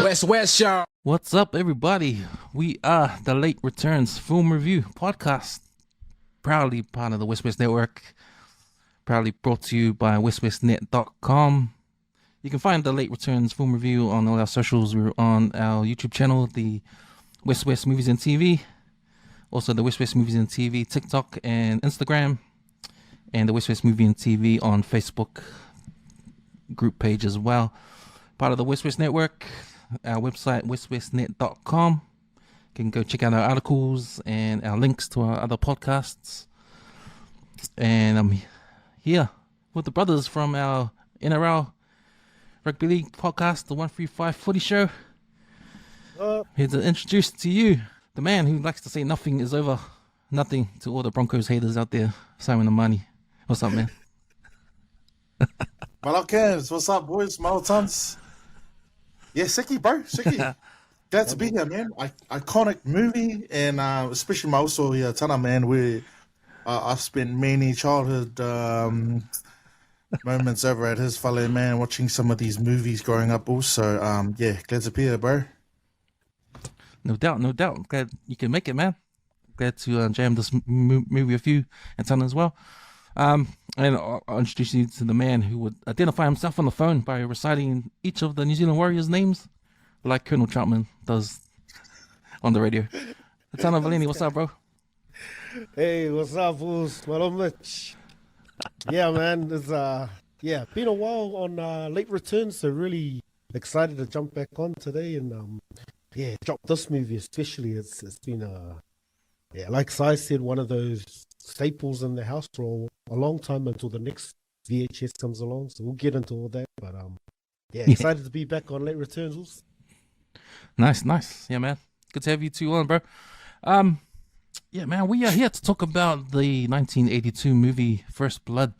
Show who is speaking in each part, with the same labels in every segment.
Speaker 1: West Show.
Speaker 2: What's up, everybody? We are the Late Returns Film Review Podcast, proudly part of the WesWes Network, proudly brought to you by WesWesNet.com. You can find the Late Returns Film Review on all our socials. We're on our YouTube channel, the WesWes Movies and TV, also the WesWes Movies and TV TikTok and Instagram, and the WesWes Movie and TV on Facebook group page as well. Part of the WesWes Network, our website, WesWesNet.com. You can go check out our articles and our links to our other podcasts. And I'm here with the brothers from our NRL Rugby League podcast, the 135 Footy Show. Here to introduce to you the man who likes to say nothing is over nothing to all the Broncos haters out there, Simon Amani. What's up, man?
Speaker 3: Malakans, what's up, boys? Malatons. Yeah, Siki, bro. Siki. Glad to be here, man. Iconic movie, and especially also Tana, man, where I've spent many childhood moments over at his fellow man watching some of these movies growing up also. Yeah, glad to be here, bro.
Speaker 2: No doubt. Glad you can make it, man. Glad to jam this movie with you and Tana as well. And I'll introduce you to the man who would identify himself on the phone by reciting each of the New Zealand Warriors' names, like Colonel Troutman does on the radio. Tana Valeni, what's up, bro?
Speaker 4: Hey, what's up, fools? Hello, Mitch. Yeah, man, it's been a while on Late Returns, so really excited to jump back on today and drop this movie especially. It's been like Si said, one of those staples in the house for a long time until the next VHS comes along. So we'll get into all that, but excited to be back on Late Returns.
Speaker 2: Nice. Yeah, man. Good to have you two on, bro. Yeah, man, we are here to talk about the 1982 movie First Blood.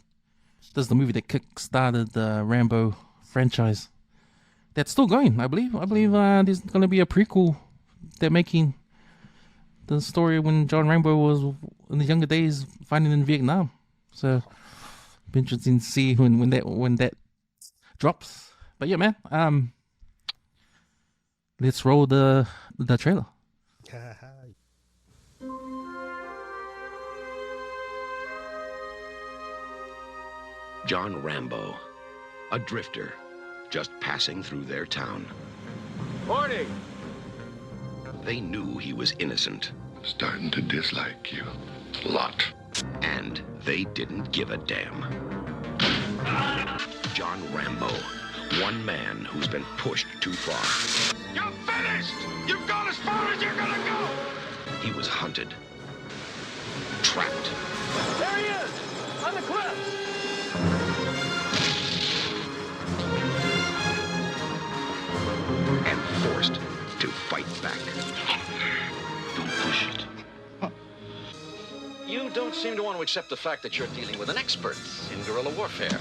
Speaker 2: This is the movie that kick-started the Rambo franchise. That's still going, I believe. There's going to be a prequel. They're making the story when John Rambo was in the younger days fighting in Vietnam. So, be interesting to see when that drops. But yeah, man, let's roll the trailer.
Speaker 5: John Rambo, a drifter, just passing through their town.
Speaker 6: Morning!
Speaker 5: They knew he was innocent.
Speaker 7: Starting to dislike you. A lot.
Speaker 5: And they didn't give a damn. John Rambo, one man who's been pushed too far.
Speaker 6: You're finished! You've gone as far as you're gonna go!
Speaker 5: He was hunted. Trapped.
Speaker 6: There he is! On the cliff!
Speaker 5: And forced to fight back.
Speaker 7: Don't push it.
Speaker 8: You don't seem to want to accept the fact that you're dealing with an expert in guerrilla warfare.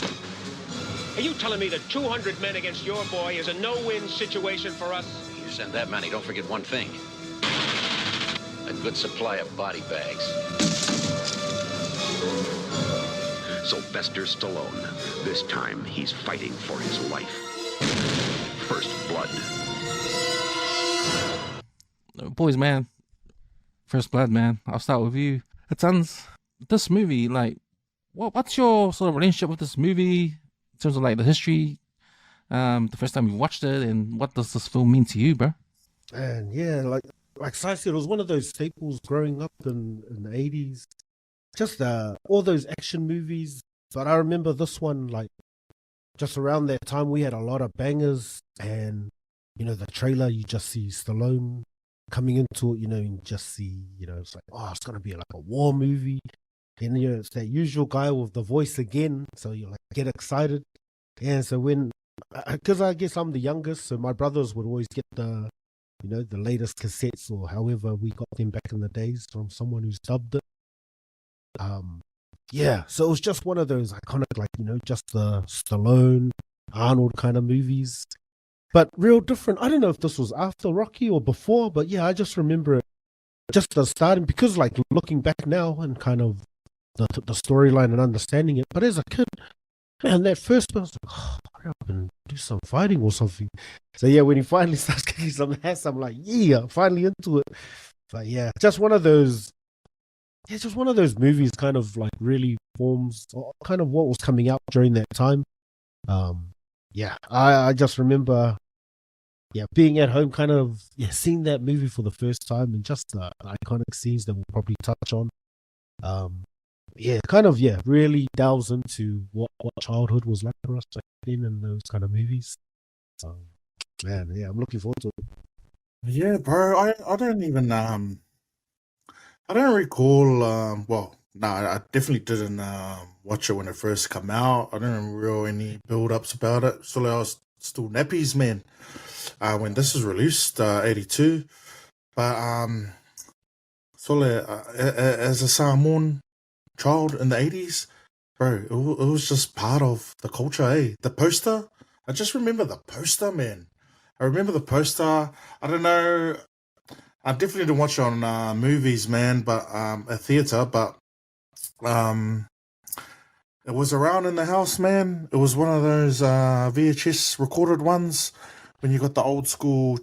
Speaker 6: Are you telling me that 200 men against your boy is a no-win situation for us?
Speaker 8: You send that many, don't forget one thing. A good supply of body bags.
Speaker 5: Sylvester Stallone. This time, he's fighting for his life. First Blood.
Speaker 2: Boys, man. First Blood, man. I'll start with you. Tons. This movie, like, what's your sort of relationship with this movie in terms of like the history? The first time you watched it, and what does this film mean to you, bro?
Speaker 4: And yeah, like Si said, it was one of those staples growing up in the 80s. Just all those action movies. But I remember this one, like, just around that time, we had a lot of bangers. And, the trailer, you just see Stallone coming into it, and just see, it's like, oh, it's going to be like a war movie. And, it's that usual guy with the voice again. So you like get excited. And so because I guess I'm the youngest, so my brothers would always get the latest cassettes or however we got them back in the days from someone who's dubbed it. So it was just one of those iconic, just the Stallone, Arnold kind of movies. But real different. I don't know if this was after Rocky or before, but yeah, I just remember it just starting, because looking back now and kind of the storyline and understanding it. But as a kid, And that first person was like, oh, hurry up and do some fighting or something. So yeah, when he finally starts kicking some ass, I'm like, yeah, I'm finally into it. But yeah, just one of those movies kind of like really forms kind of what was coming out during that time. Yeah, I just remember being at home kind of seeing that movie for the first time and just the iconic scenes that we'll probably touch on. Really delves into what childhood was like for us back then in those kind of movies. I'm looking forward to it.
Speaker 3: Yeah, bro. I don't even I don't recall. Well, no, I definitely didn't watch it when it first came out. I didn't real any build ups about it. So I was still nappies, man. When this was released, 82. But as a Samoan child in the 80s, bro, it was just part of the culture, eh? The poster, I just remember the poster, man. I remember the poster. I don't know. I definitely didn't watch it on movies, man, but a theater, but it was around in the house, man. It was one of those VHS recorded ones when you got the old school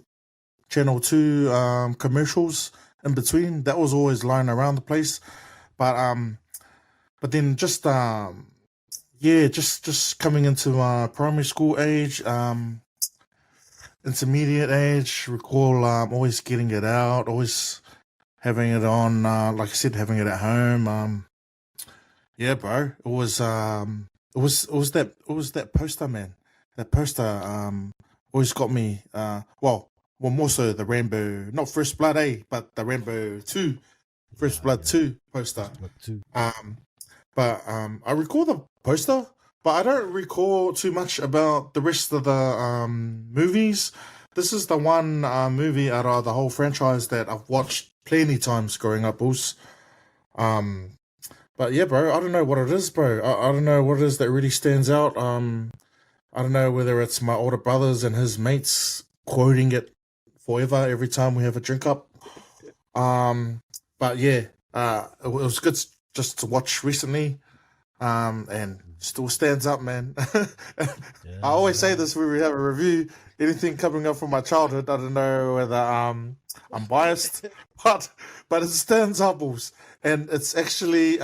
Speaker 3: Channel 2 commercials in between. That was always lying around the place. But then just coming into primary school age, intermediate age, recall always getting it out, always having it on, like I said, having it at home. Yeah, bro. It was that poster, man. That poster always got me well more so the Rambo, not First Blood, but the Rambo 2, First Blood 2 poster. But I recall the poster, but I don't recall too much about the rest of the movies. This is the one movie out of the whole franchise that I've watched plenty times growing up, Bruce. But yeah, bro, I don't know what it is, bro. I don't know what it is that really stands out. I don't know whether it's my older brothers and his mates quoting it forever every time we have a drink up. But yeah, it was good just to watch recently. And still stands up, man. I always say this when we have a review. Anything coming up from my childhood, I don't know whether I'm biased, but it stands up, Bulls. And it's actually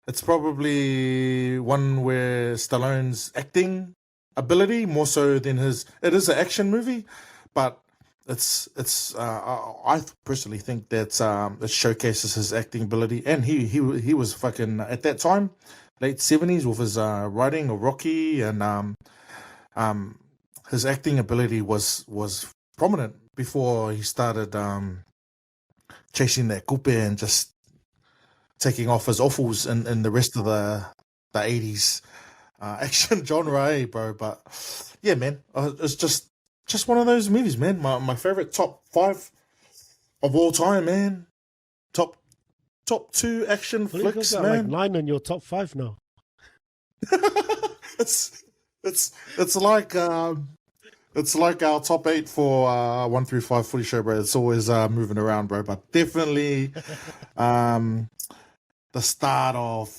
Speaker 3: it's probably one where Stallone's acting ability more so than his. It is an action movie, but I personally think that it showcases his acting ability, and he was fucking at that time, late 70s, with his writing of Rocky, and his acting ability was prominent before he started chasing that coupe and just taking off his offals in the rest of the 80s action genre, bro. But yeah, man, it's just one of those movies, man. My favorite top 5 of all time, man. Top 2 action flicks,
Speaker 4: got
Speaker 3: man.
Speaker 4: like 9 on your top 5 now.
Speaker 3: it's like our top 8 for 1 through 5 footy show, bro. It's always moving around, bro. But definitely the start of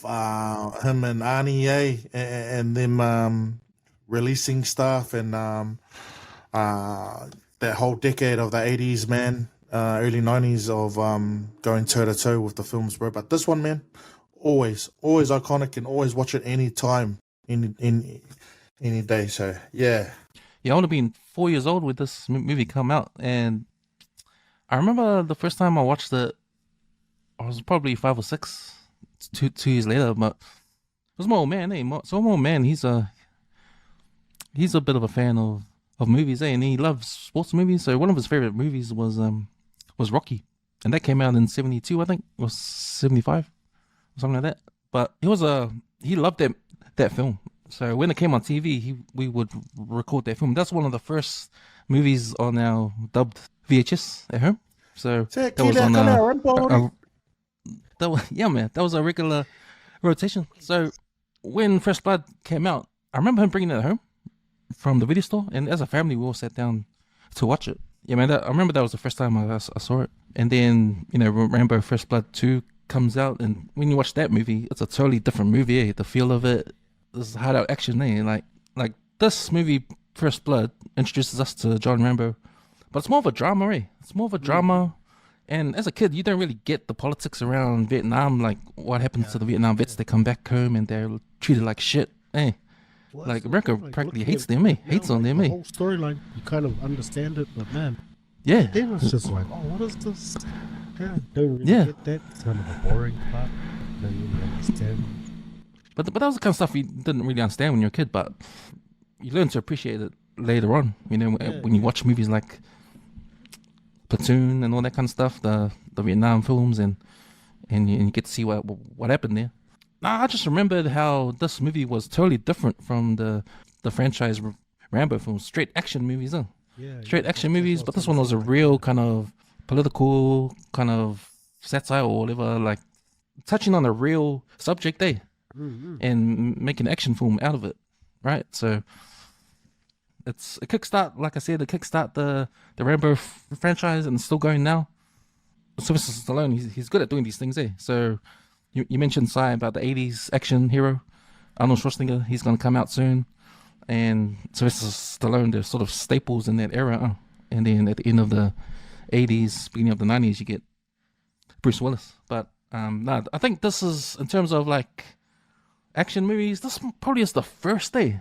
Speaker 3: him and Arnie, and them releasing stuff, and that whole decade of the 80s, man, early 90s of going toe to toe with the films, bro. But this one, man, always iconic, and always watch it any time, any day. So yeah,
Speaker 2: I would have been 4 years old when this movie come out, and I remember the first time I watched it, I was probably 5 or 6. 2 years later, but it was my old man. So my old man, he's a bit of a fan of movies, and he loves sports movies. So one of his favorite movies was Rocky, and that came out in 72, I think, or 75, or something like that. But he loved that film. So when it came on TV, we would record that film. That's one of the first movies on our dubbed VHS at home. So that was on that was a regular rotation. So when Fresh Blood came out, I remember him bringing it home from the video store, and as a family, we all sat down to watch it. Yeah, man, I remember that was the first time I saw it. And then, Rambo First Blood 2 comes out, and when you watch that movie, it's a totally different movie. The feel of it, this hideout action, eh? Like this movie, First Blood, introduces us to John Rambo, but it's more of a drama, eh? It's more of a drama. And as a kid, you don't really get the politics around Vietnam, like what happens to the Vietnam vets. They come back home and they're treated like shit, eh?
Speaker 4: Well,
Speaker 2: Like
Speaker 4: that's
Speaker 2: America
Speaker 4: like
Speaker 2: practically
Speaker 4: looking
Speaker 2: hates
Speaker 4: at
Speaker 2: them, eh?
Speaker 4: it now,
Speaker 2: Hates on them,
Speaker 4: the
Speaker 2: eh?
Speaker 4: whole storyline, you kind of understand it, but man,
Speaker 2: Yeah.
Speaker 4: then it's just like, oh, what is this? Yeah, don't really
Speaker 2: Yeah.
Speaker 4: get that. It's kind of a boring part. Don't really understand.
Speaker 2: But that was the kind of stuff you didn't really understand when you were a kid, but you learn to appreciate it later on. You know, when you watch movies like Platoon and all that kind of stuff, the Vietnam films, and you get to see what happened there. Nah, I just remembered how this movie was totally different from the franchise Rambo films, straight action movies, huh?
Speaker 4: Yeah,
Speaker 2: Straight
Speaker 4: yeah,
Speaker 2: action
Speaker 4: that's
Speaker 2: movies,
Speaker 4: what
Speaker 2: but
Speaker 4: I was
Speaker 2: this one was a
Speaker 4: gonna say,
Speaker 2: real kind of political kind of satire or whatever, like touching on a real subject, eh? And make an action film out of it, right? So it's a kickstart, like I said, the Rambo franchise, and it's still going now. Sylvester Stallone, he's good at doing these things, eh? So you mentioned, Si, about the 80s action hero, Arnold Schwarzenegger. He's going to come out soon. And Sylvester Stallone, they're sort of staples in that era. And then at the end of the 80s, beginning of the 90s, you get Bruce Willis. But no, I think this is, in terms of like action movies, this probably is the first day.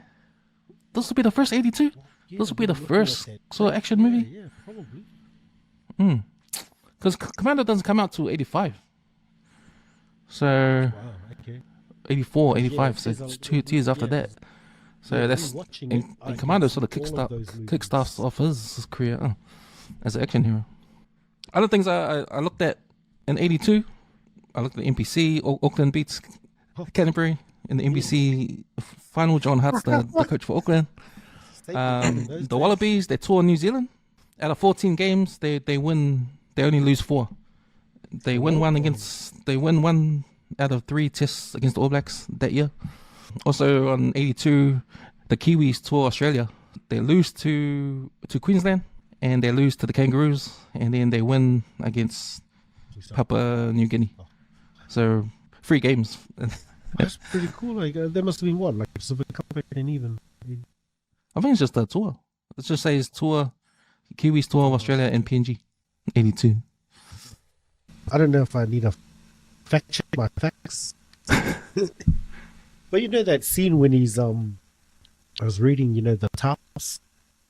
Speaker 2: This will be the first 82.
Speaker 4: yeah,
Speaker 2: This will be the
Speaker 4: looking at
Speaker 2: first
Speaker 4: that.
Speaker 2: sort of action movie.
Speaker 4: Yeah, probably.
Speaker 2: Because Commando doesn't come out till 85. So
Speaker 4: Wow, okay.
Speaker 2: 84,
Speaker 4: Yeah,
Speaker 2: 85, so
Speaker 4: there's
Speaker 2: it's
Speaker 4: a-
Speaker 2: two years after
Speaker 4: yeah,
Speaker 2: that. So
Speaker 4: yeah,
Speaker 2: that's
Speaker 4: rewatching it, I
Speaker 2: and Commando
Speaker 4: can
Speaker 2: sort of
Speaker 4: see all of those movies.
Speaker 2: kickstarts off his career as an action hero. Other things I looked at in 82, I looked at NPC, Auckland beats Canterbury in the NPC final. John Hart's the coach for Auckland. The Wallabies, they tour New Zealand. Out of 14 games, they win. They only lose 4. They win one out of 3 tests against the All Blacks that year. Also on 82, the Kiwis tour Australia. They lose to Queensland, and they lose to the Kangaroos, and then they win against Papua New Guinea. So 3 games.
Speaker 4: That's pretty cool. Like there must have been what, like Pacific Cup and even.
Speaker 2: I think it's just a tour. It just says tour, Kiwis tour of Australia and PNG, 82.
Speaker 4: I don't know if I need to fact check my facts. But you know that scene when he's I was reading, you know, the taps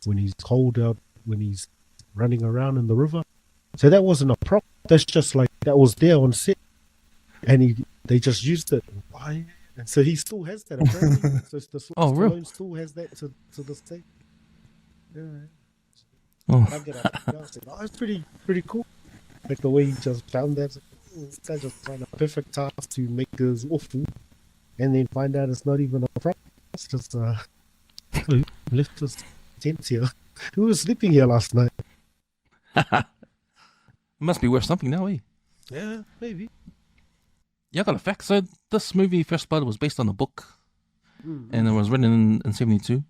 Speaker 4: when he's cold out, when he's running around in the river. So that wasn't a prop. That's just like that was there on set, and they just used it. Why? And so he still has that apparently. So the
Speaker 2: real?
Speaker 4: Stallone still has that to this day. Yeah.
Speaker 2: Oh.
Speaker 4: I get up. I was like, oh, it's pretty cool. Like the way he just found that. This guy just found a perfect task to make this awful, and then find out it's not even a prop. It's just who left his tent here. Who was sleeping here last night?
Speaker 2: It must be worth something now, eh?
Speaker 4: Yeah, maybe.
Speaker 2: Yeah, I got a fact. So this movie, First Blood, was based on a book, and it was written in 72.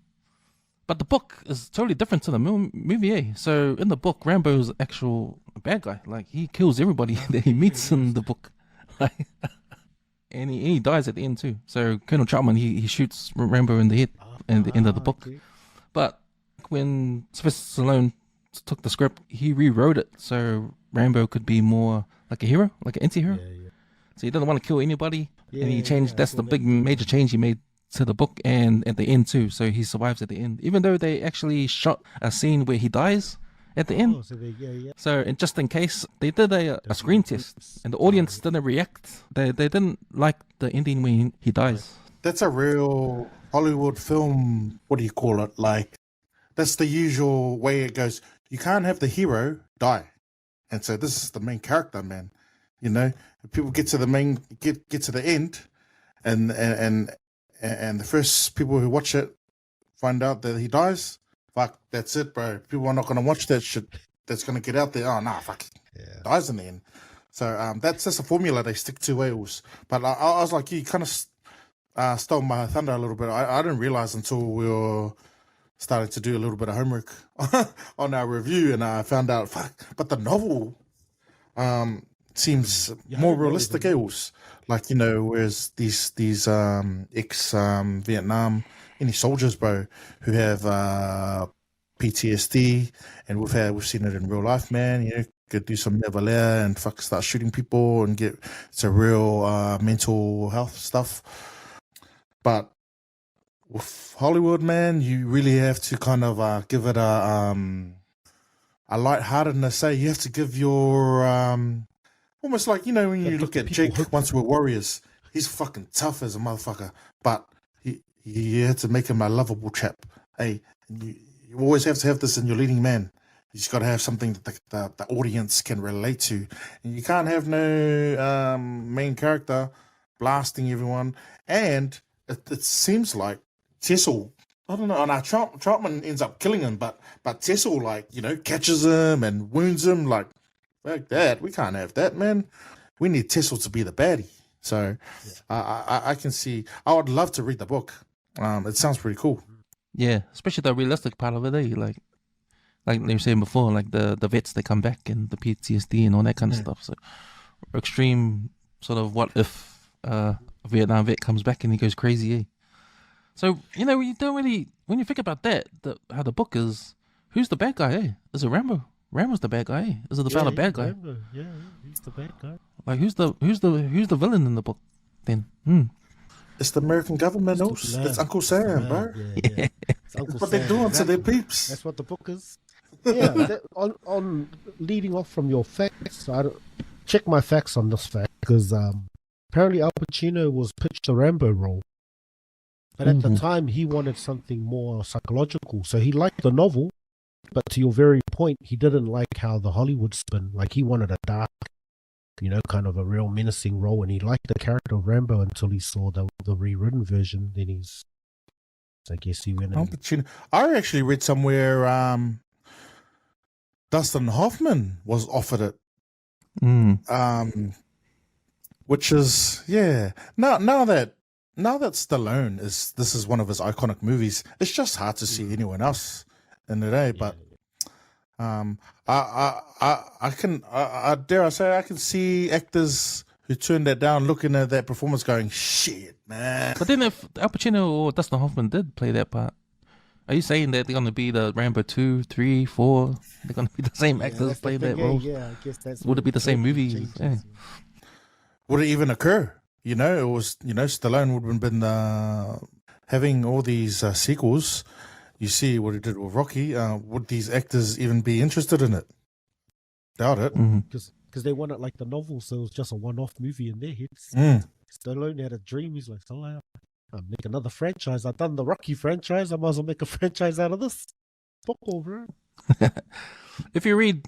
Speaker 2: But the book is totally different to the movie, eh? So in the book, Rambo's actual bad guy. Like, he kills everybody that he meets in the book. Like, and he dies at the end too. So Colonel Troutman, he shoots Rambo in the head at the end of the book.
Speaker 4: Okay.
Speaker 2: But when Sylvester Stallone took the script, he rewrote it so Rambo could be more like a hero, like an anti-hero.
Speaker 4: Yeah.
Speaker 2: So he doesn't want to kill anybody, and he
Speaker 4: Yeah,
Speaker 2: changed.
Speaker 4: I
Speaker 2: That's
Speaker 4: saw
Speaker 2: the
Speaker 4: that.
Speaker 2: big major change he made to the book, and at the end too. So he survives at the end, even though they actually shot a scene where he dies at the end.
Speaker 4: Oh, so yeah.
Speaker 2: So, and just in case, they did a screen test, and the audience didn't react. They didn't like the ending when he dies.
Speaker 3: That's a real Hollywood film. What do you call it? Like, that's the usual way it goes. You can't have the hero die, and so this is the main character, man. You know, people get to the get to the end, and the first people who watch it find out that he dies. Fuck, that's it, bro. People are not going to watch that shit. That's going to get out there. Oh, nah, fuck.
Speaker 4: Yeah.
Speaker 3: Dies in the end. So that's a formula they stick to Wales. But I was like, you kind of stole my thunder a little bit. I didn't realize until we were starting to do a little bit of homework on our review, and I found out, fuck, but the novel seems
Speaker 4: Yeah,
Speaker 3: more
Speaker 4: I don't know
Speaker 3: realistic.
Speaker 4: even-
Speaker 3: Else, like whereas these ex Vietnam any soldiers, bro, who have PTSD, and we've seen it in real life, man. Could do some nevaler and fuck start shooting people and get it's a real mental health stuff. But with Hollywood, man, you really have to kind of give it a lightheartedness. Say you have to give your almost like when you look at Jake once we're warriors, he's fucking tough as a motherfucker, but you had to make him a lovable chap. Hey, you always have to have this in your leading man. You just got to have something that the audience can relate to, and you can't have no main character blasting everyone. And it seems like Tessel, I don't know. Now Troutman ends up killing him, but Tessel catches him and wounds him like that. We can't have that, man. We need Tessel to be the baddie. So I can see. I would love to read the book. It sounds pretty cool.
Speaker 2: Yeah, especially the realistic part of it, like they were saying before, like the vets they come back and the PTSD and all that kind of stuff. So extreme sort of what if a Vietnam vet comes back and he goes crazy, eh? So you don't really when you think about that, how the book is, who's the bad guy, eh? Is it Rambo? Rambo's the bad guy, eh? Is it the fella bad guy?
Speaker 4: Rambo. Yeah, he's the bad guy.
Speaker 2: Like who's the villain in the book then?
Speaker 3: It's the American government, it's Uncle Sam, bro.
Speaker 4: Yeah. It's
Speaker 3: That's what they're doing to their peeps.
Speaker 4: That's what the book is. Yeah, on leading off from your facts, check my facts on this fact because apparently Al Pacino was pitched the Rambo role, but at the time he wanted something more psychological. So he liked the novel, but to your very point, he didn't like how the Hollywood spin. Like he wanted a dark, kind of a real menacing role, and he liked the character of Rambo until he saw the rewritten version. Then I guess he went.
Speaker 3: Al Pacino. I actually read somewhere Dustin Hoffman was offered it. Which is Now that Stallone this is one of his iconic movies, it's just hard to see anyone else in it, eh? But I dare I say I can see actors who turned that down looking at that performance going, shit, man.
Speaker 2: But then if Al Pacino or Dustin Hoffman did play that part, are you saying that they're going to be the Rambo 2, 3, 4? They're going to be the same actors play that role?
Speaker 4: Yeah, I guess that's.
Speaker 2: Would it be the same movie? Yeah.
Speaker 3: Would it even occur? It was, Stallone would have been having all these sequels. You see what he did with Rocky. Would these actors even be interested in it? Doubt it.
Speaker 4: Because they wanted like the novel, so it was just a one-off movie in their heads. Stallone had a dream. He's like, I'll make another franchise. I've done the Rocky franchise. I might as well make a franchise out of this. Fuck over.
Speaker 2: If you read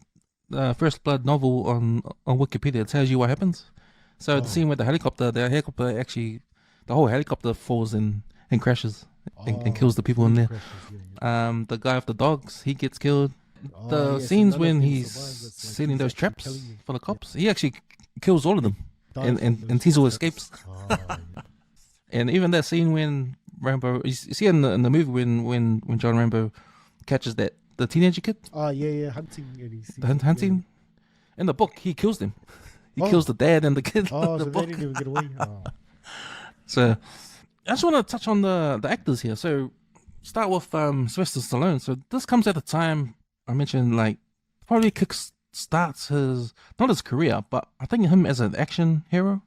Speaker 2: First Blood novel on Wikipedia, it tells you what happens. So the scene with the helicopter actually, the whole helicopter falls and crashes and kills the people in there. The guy with the dogs, he gets killed. The scenes when he's setting those traps for the cops, he actually kills all of them, and Diesel escapes. And even that scene when Rambo, you see in the movie when John Rambo catches the teenager kid. Hunting. In the book, he kills them. He kills the dad and the kid.
Speaker 4: Oh,
Speaker 2: the
Speaker 4: so
Speaker 2: book.
Speaker 4: they didn't even get away.
Speaker 2: So I just want to touch on the actors here. So start with Sylvester Stallone. So this comes at a time I mentioned, like probably starts not his career, but I think him as an action hero,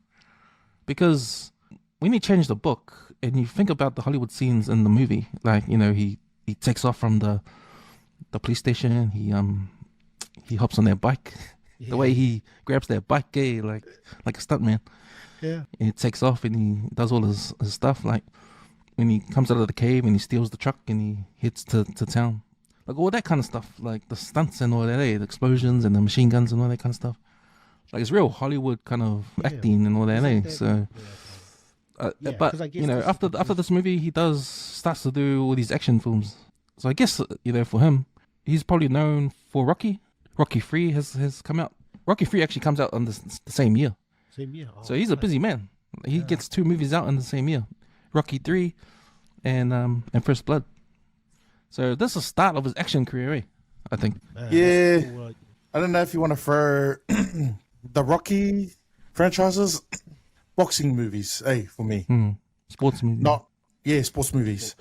Speaker 2: because when you change the book and you think about the Hollywood scenes in the movie, like he takes off from the police station, he hops on that bike, the way he grabs that bike, like a stuntman.
Speaker 4: Yeah.
Speaker 2: And he takes off and he does all his stuff, like when he comes out of the cave and he steals the truck and he heads to town. Like all that kind of stuff, like the stunts and all that, the explosions and the machine guns and all that kind of stuff. Like it's real Hollywood kind of acting and all that, So, but after this movie, he starts to do all these action films. So I guess for him, he's probably known for Rocky. Rocky 3 has come out. Rocky 3 actually comes out on the same year. So he's a busy man. He gets 2 movies out in the same year, Rocky 3 and First Blood. So this is the start of his action career, I think.
Speaker 3: I don't know if you want to throw the Rocky franchises, boxing movies, for me.
Speaker 2: Sports movie.
Speaker 3: Not sports movies.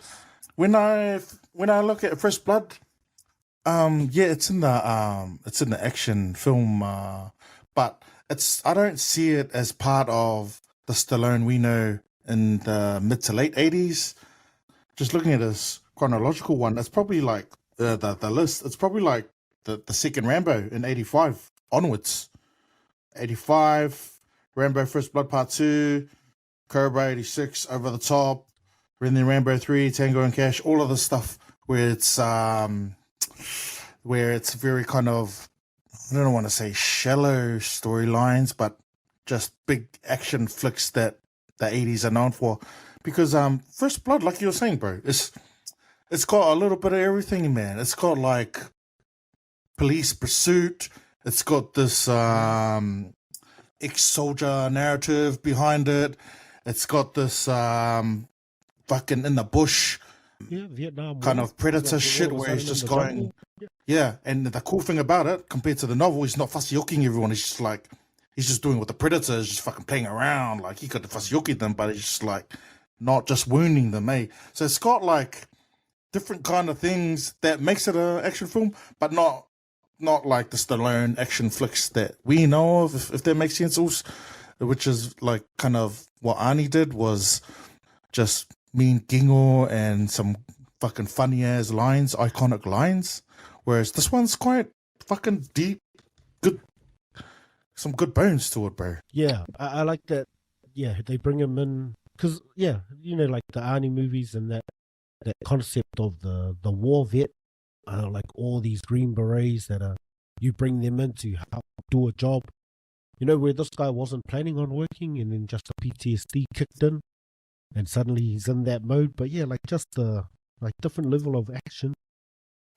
Speaker 3: When I look at First Blood, it's in the action film, but I don't see it as part of the Stallone we know in the mid to late 80s. Just looking at this chronological one, it's probably like the list. It's probably like the second Rambo in 85 onwards. 85, Rambo First Blood Part 2, Cobra 86, Over the Top, and then Rambo 3, Tango and Cash, all of this stuff where it's very kind of, I don't want to say shallow storylines, but just big action flicks that the 80s are known for. Because First Blood, like you were saying, bro, it's got a little bit of everything, man. It's got like police pursuit. It's got this ex-soldier narrative behind it. It's got this fucking in the bush
Speaker 4: Vietnam
Speaker 3: kind
Speaker 4: War.
Speaker 3: of predator shit
Speaker 4: all of a
Speaker 3: where he's
Speaker 4: sudden
Speaker 3: just
Speaker 4: in the
Speaker 3: going.
Speaker 4: jungle.
Speaker 3: Yeah, and the cool thing about it, compared to the novel, he's not fussy-yoking everyone. He's just like, he's just doing what the predator is, just fucking playing around. Like, he could fussy-yoki them, but he's just like, not just wounding them, So it's got like different kind of things that makes it an action film, but not like the Stallone action flicks that we know of, if that makes sense. Also, which is like kind of what Arnie did, was just mean gingo and some fucking funny ass lines, iconic lines. Whereas this one's quite fucking deep, good, some good bones to it, bro.
Speaker 4: Yeah, I like that. Yeah, they bring him in because like the Arnie movies and that concept of the war vet, like all these Green Berets that you bring them in to help do a job. Where this guy wasn't planning on working, and then just the PTSD kicked in, and suddenly he's in that mode. But yeah, like just the different level of action.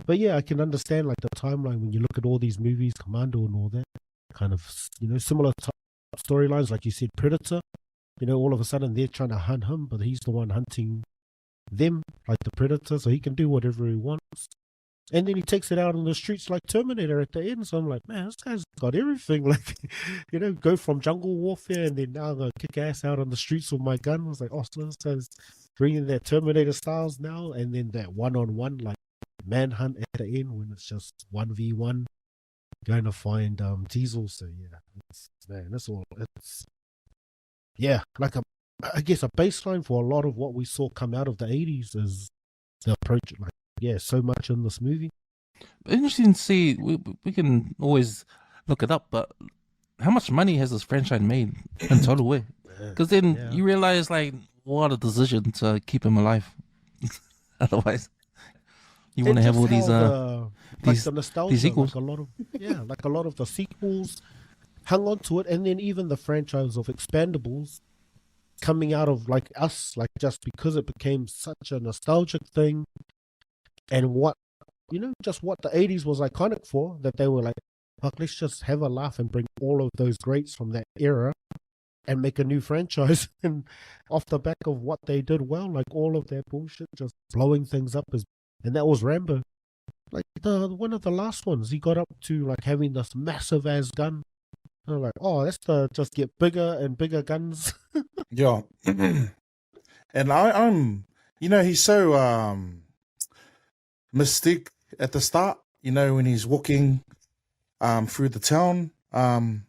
Speaker 4: But yeah, I can understand like the timeline when you look at all these movies, Commando and all that kind of, similar storylines. Like you said, Predator, all of a sudden they're trying to hunt him, but he's the one hunting them, like the Predator, so he can do whatever he wants. And then he takes it out on the streets like Terminator at the end. So I'm like, man, this guy's got everything. Like, go from jungle warfare and then now I'm going to kick ass out on the streets with my gun. I was like, oh, so this guy's bringing that Terminator styles now. And then that one-on-one, like, manhunt at the end when it's just 1v1 going to find Diesel. So yeah, that's all. It's like I guess a baseline for a lot of what we saw come out of the 80s is the approach. Like, so much in this movie.
Speaker 2: Interesting to see. We can always look it up, but how much money has this franchise made in total? Way? Because then you realize, like, what a decision to keep him alive. Otherwise, you want to have all these
Speaker 4: the nostalgia,
Speaker 2: these sequels.
Speaker 4: Like a lot of the sequels hung on to it, and then even the franchise of Expendables coming out of like us, like just because it became such a nostalgic thing, and just what the 80s was iconic for, that they were like, fuck, let's just have a laugh and bring all of those greats from that era and make a new franchise. And off the back of what they did well, like all of that bullshit, just blowing things up, and that was Rambo. Like one of the last ones, he got up to like having this massive ass gun. And I'm like, oh, that's to just get bigger and bigger guns.
Speaker 3: Yeah. And I'm he's so mystique at the start, when he's walking through the town. I'm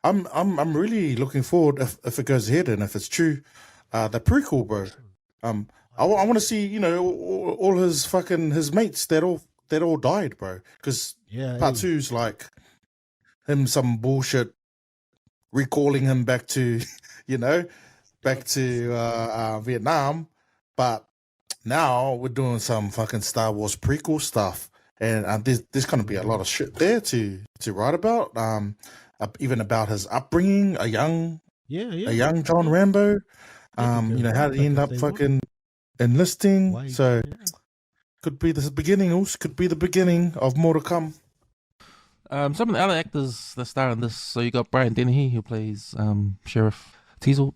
Speaker 3: really looking forward, if it goes ahead and if it's true, the prequel, bro. I want to see, all his mates that all died, bro. Because part 2's like him some bullshit, recalling him back to, Vietnam. But now we're doing some fucking Star Wars prequel stuff, and there's going to be a lot of shit there to write about. Even about his upbringing, a young John Rambo. How did he end up fucking enlisting? Could be the beginning. Also, could be the beginning of more to come.
Speaker 2: Some of the other actors that star in this, so you got Brian Dennehy, who plays Sheriff Teasel.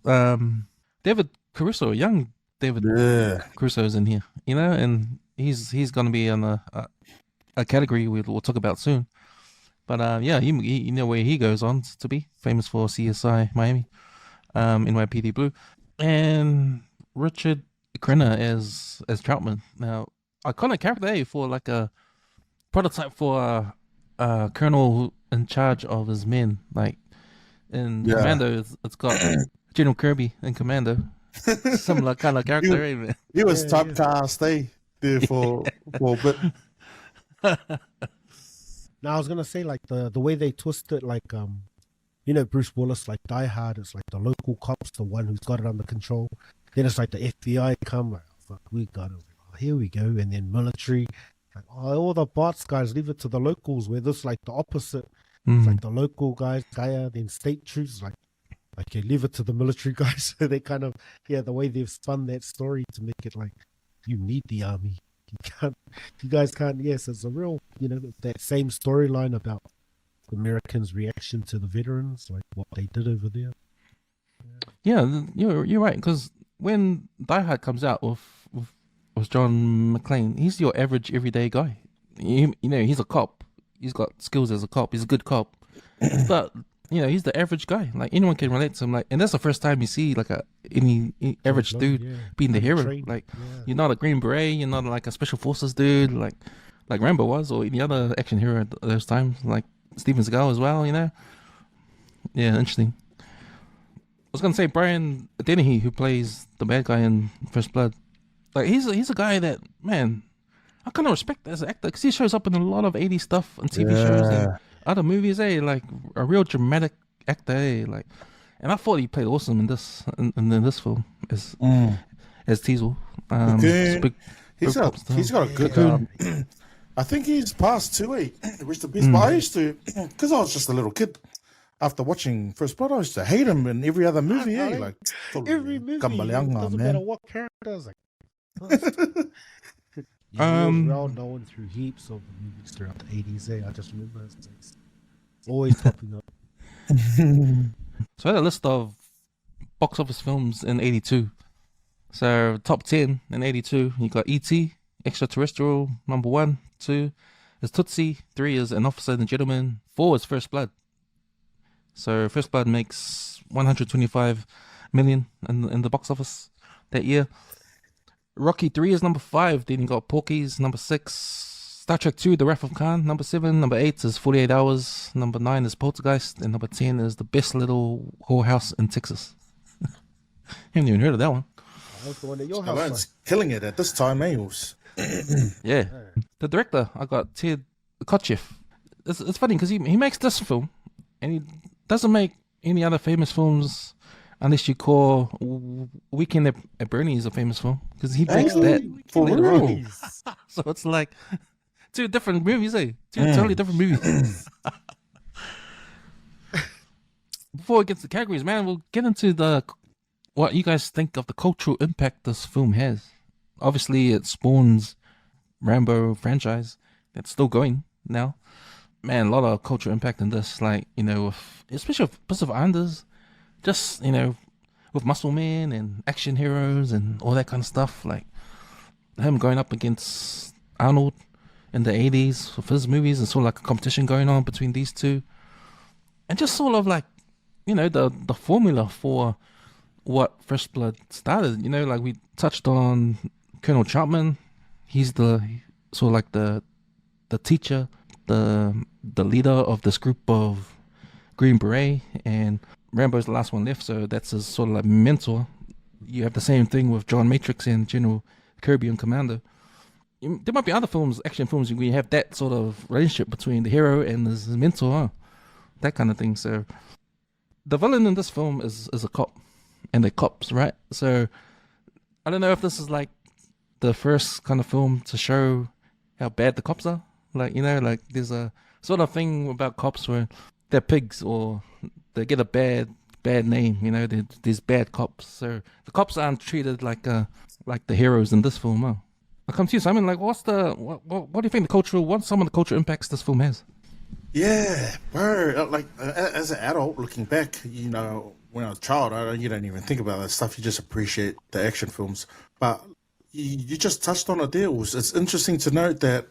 Speaker 2: David Caruso, young David Caruso's in here, and he's going to be in a category we'll talk about soon. But yeah, you know where he goes on to be famous for CSI Miami, NYPD Blue, and Richard Crenna as Troutman. Now, iconic character for like a prototype for a colonel in charge of his men. Like in
Speaker 3: Yeah.
Speaker 2: Commando, it's got General Kirby in Commando. Similar kind of character, eh, man?
Speaker 3: He was typecast, there for a bit.
Speaker 4: Now I was gonna say like the way they twist it, like you know, Bruce Willis, like Die Hard, it's like the local cops, the one who's got it under control. Then it's like the FBI come, like, fuck, we got it. Oh, here we go. And then military, like, oh, all the bots guys, leave it to the locals. Where this like the opposite. It's like the local guys, Gaia, then state troops, like okay, leave it to the military guys. So they kind of, the way they've spun that story to make it like you need the army. You guys can't. Yes, it's a real, you know, that same storyline about Americans' reaction to the veterans, like what they did over there.
Speaker 2: Yeah, you're right. Because when Die Hard comes out with John McClane, he's your average everyday guy. You know, he's a cop. He's got skills as a cop. He's a good cop, but you know, he's the average guy. Like anyone can relate to him. Like, and that's the first time you see like any average dude being the hero. Like, you're not a Green Beret. You're not like a Special Forces dude. Like Rambo was, or any other action hero at those times. Like Steven Seagal as well. You know. Yeah, interesting. I was gonna say Brian Dennehy, who plays the bad guy in First Blood. Like he's a guy that, man, I kind of respect as an actor because he shows up in a lot of 80s stuff and TV shows and other movies, like a real dramatic actor, like. And I thought he played awesome in this film as Teasel.
Speaker 3: He's got a good. I think he's passed too, Rest in peace. But I used to, because I was just a little kid. After watching First Blood, I used to hate him in every other movie, like
Speaker 4: every movie. Doesn't matter what character. Like, he was well known through heaps of movies throughout the 80s. I just remember it's always popping up.
Speaker 2: So I had a list of box office films in 82. So top 10 in 82, you got E.T., Extraterrestrial, number 1, 2 is Tootsie, 3 is An Officer and a Gentleman, 4 is First Blood. So First Blood makes 125 million in the box office that year. Rocky 3 is number 5. Then you got Porky's, number 6. Star Trek 2, The Wrath of Khan, number 7. Number 8 is 48 Hours. Number 9 is Poltergeist. And number 10 is The Best Little Whorehouse in Texas. Haven't even heard of that one.
Speaker 4: That's the one at your
Speaker 3: Stallone's
Speaker 4: house.
Speaker 3: killing it at this time,
Speaker 2: Yeah. The director, I got Ted Kotcheff. It's funny because he makes this film and he doesn't make any other famous films unless you call Weekend at Bernie's a famous film because he makes that
Speaker 3: for
Speaker 2: later
Speaker 3: real.
Speaker 2: on. So it's like 2 different movies, 2 totally different movies. Before we get to the categories, man, we'll get into what you guys think of the cultural impact this film has. Obviously, it spawns Rambo franchise that's still going now. Man, a lot of cultural impact in this, like, you know, especially with Pacific Islanders, just, you know, with muscle men and action heroes and all that kind of stuff, like him going up against Arnold in the 80s with his movies and sort of like a competition going on between these two. And just sort of like, you know, the formula for what First Blood started, you know, like we touched on Colonel Troutman. He's the sort of like the teacher, the leader of this group of Green Beret, and Rambo's the last one left, so that's his sort of like mentor. You have the same thing with John Matrix and General Kirby and Commando. There might be other films, action films, where you have that sort of relationship between the hero and his mentor, that kind of thing. So the villain in this film is a cop, and they're cops, right? So I don't know if this is like the first kind of film to show how bad the cops are. Like, you know, like there's a sort of thing about cops where they're pigs or they get a bad name, you know, there's bad cops. So the cops aren't treated like the heroes in this film. I come to you, Simon, like what do you think what's some of the cultural impacts this film has?
Speaker 3: Yeah, bro. Like as an adult looking back, you know, when I was a child, you don't even think about that stuff. You just appreciate the action films. But you just touched on it there. It's interesting to note that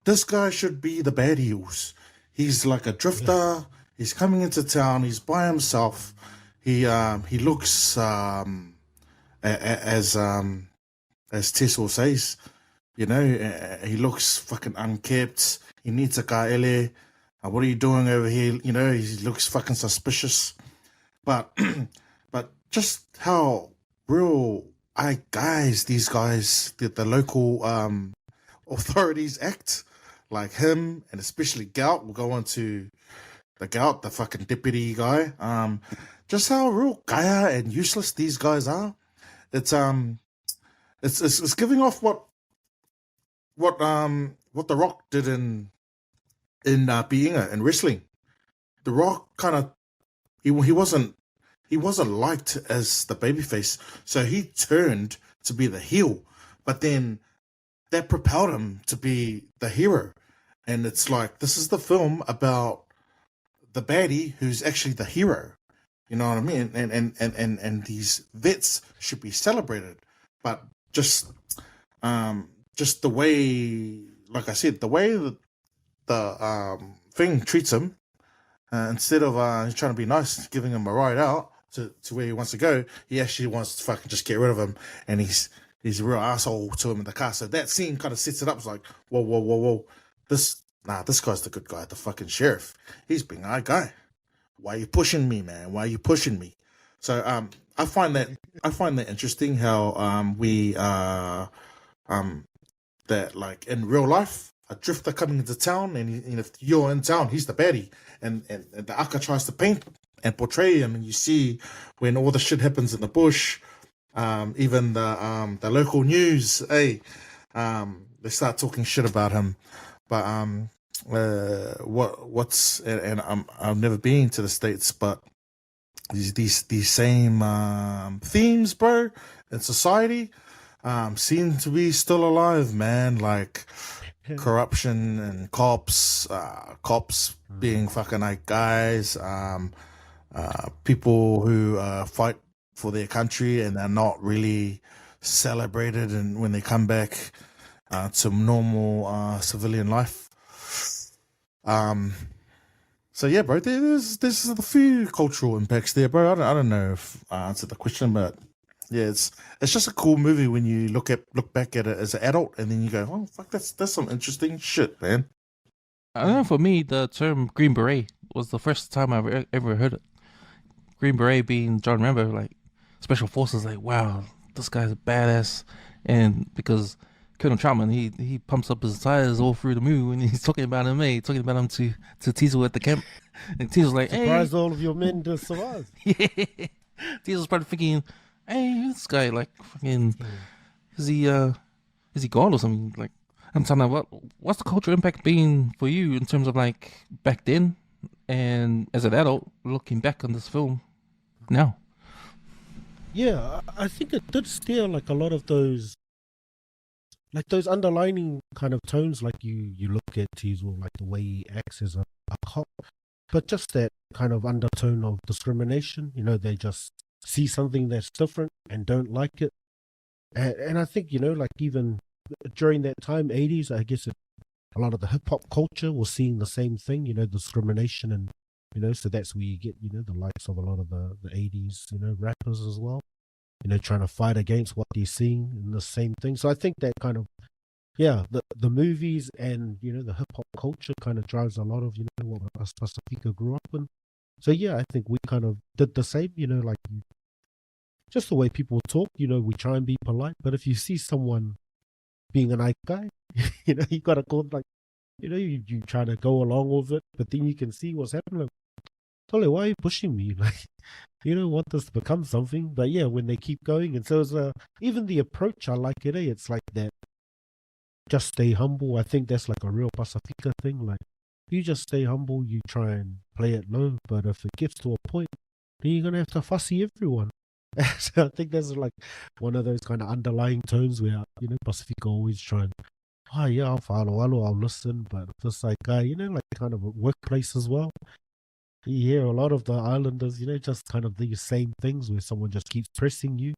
Speaker 3: this guy should be the bad heels. He's like a drifter. He's coming into town. He's by himself. He looks as Tessel says, he looks fucking unkept. He needs a kaele. What are you doing over here? He looks fucking suspicious. But but just how real these guys, the local authorities act, like him, and especially Gout. We'll go on to the Gout, the fucking deputy guy. Just how real gaia and useless these guys are. It's giving off what The Rock did in Beinga in wrestling. The Rock kind of he wasn't liked as the babyface, so he turned to be the heel. But then that propelled him to be the hero, and it's like, this is the film about the baddie who's actually the hero. You know what I mean? And these vets should be celebrated, but just the way, like I said, the way that the thing treats him, instead of trying to be nice, giving him a ride out to where he wants to go, he actually wants to fucking just get rid of him, and he's a real asshole to him in the car. So that scene kind of sets it up. It's like, whoa, this guy's the good guy, the fucking sheriff. He's being a guy. Why are you pushing me, man? Why are you pushing me? So I find that interesting how we that, like, in real life, a drifter coming into town, and if you're in town, he's the baddie, and the aka tries to paint and portray him, and you see when all the shit happens in the bush, even the local news, they start talking shit about him. But I've never been to the States, but these same themes, bro, in society seem to be still alive, man. Like corruption and cops being fucking like guys, people who fight for their country and are not really celebrated, and when they come back to normal civilian life. So yeah, bro, there's a few cultural impacts there, bro. I don't know if I answered the question, but yeah, it's just a cool movie when you look back at it as an adult, and then you go, oh fuck, that's some interesting shit, man.
Speaker 2: I don't know, for me, the term Green Beret was the first time I've ever heard it. Green Beret being John Rambo, like special forces, like, wow, this guy's a badass. And because Colonel Troutman, he pumps up his tires all through the movie when he's talking about him, talking about him to Teasel at the camp. And Teasel's like, hey.
Speaker 4: Surprise all of your men to survive.
Speaker 2: Yeah. Teasel's probably thinking, hey, this guy, like, fucking, is he gone or something? Like, I'm telling you, what's the cultural impact been for you in terms of, like, back then and as an adult looking back on this film now?
Speaker 4: Yeah, I think it did steer like a lot of those, like those underlining kind of tones, like you look at Teasel, like the way he acts as a cop, but just that kind of undertone of discrimination. They just see something that's different and don't like it. And I think, like even during that time, 80s, I guess a lot of the hip hop culture was seeing the same thing, discrimination, and, so that's where you get, the likes of a lot of the 80s, rappers as well, trying to fight against what they're seeing in the same thing. So I think that kind of, the movies and, the hip hop culture kind of drives a lot of, what us Pacifica grew up in. So yeah, I think we kind of did the same, like just the way people talk, we try and be polite, but if you see someone being a nice guy, you got to go, like, you try to go along with it, but then you can see what's happening. Like, Tole, why are you pushing me? Like, you don't want this to become something. But yeah, when they keep going, and so it's even the approach, I like it. It's like that. Just stay humble. I think that's like a real Pacifica thing. Like, you just stay humble. You try and play it low. But if it gets to a point, then you're gonna have to fussy everyone. So I think that's like one of those kind of underlying tones where Pacifica always try and, oh yeah, I'll follow, I'll listen. But this like like kind of a workplace as well. You hear a lot of the islanders, just kind of these same things where someone just keeps pressing you,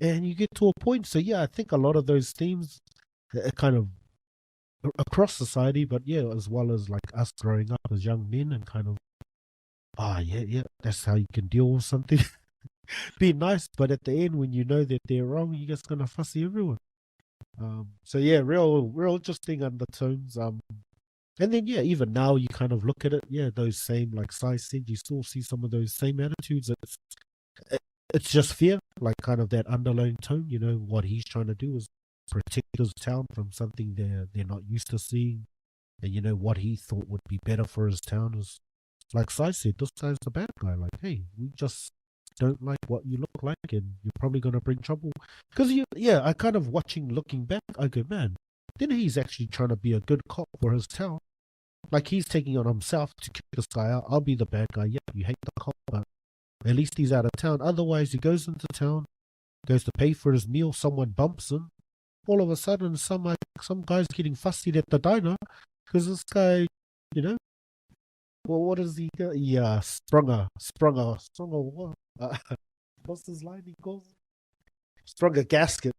Speaker 4: and you get to a point. So yeah, I think a lot of those themes kind of across society, but yeah, as well as like us growing up as young men and kind of, yeah, that's how you can deal with something. Be nice, but at the end, when you know that they're wrong, you're just gonna fussy everyone. So yeah, real interesting undertones. And then yeah, even now you kind of look at it, yeah, those same, like Sai said, you still see some of those same attitudes. It's just fear, like kind of that underlying tone. You know what he's trying to do is protect his town from something they're not used to seeing, and you know what he thought would be better for his town is, like Sai said, this guy's the bad guy. Like, hey, we just don't like what you look like, and you're probably gonna bring trouble. Because I kind of looking back, I go, man, then he's actually trying to be a good cop for his town. Like he's taking on himself to kick this guy out. I'll be the bad guy. Yeah, you hate the cop, but at least he's out of town. Otherwise, he goes into town, goes to pay for his meal. Someone bumps him. All of a sudden, some guy's getting fussy at the diner because this guy, you know, well, what is he? Yeah, sprung a what? What's his line he calls? Sprung a gasket.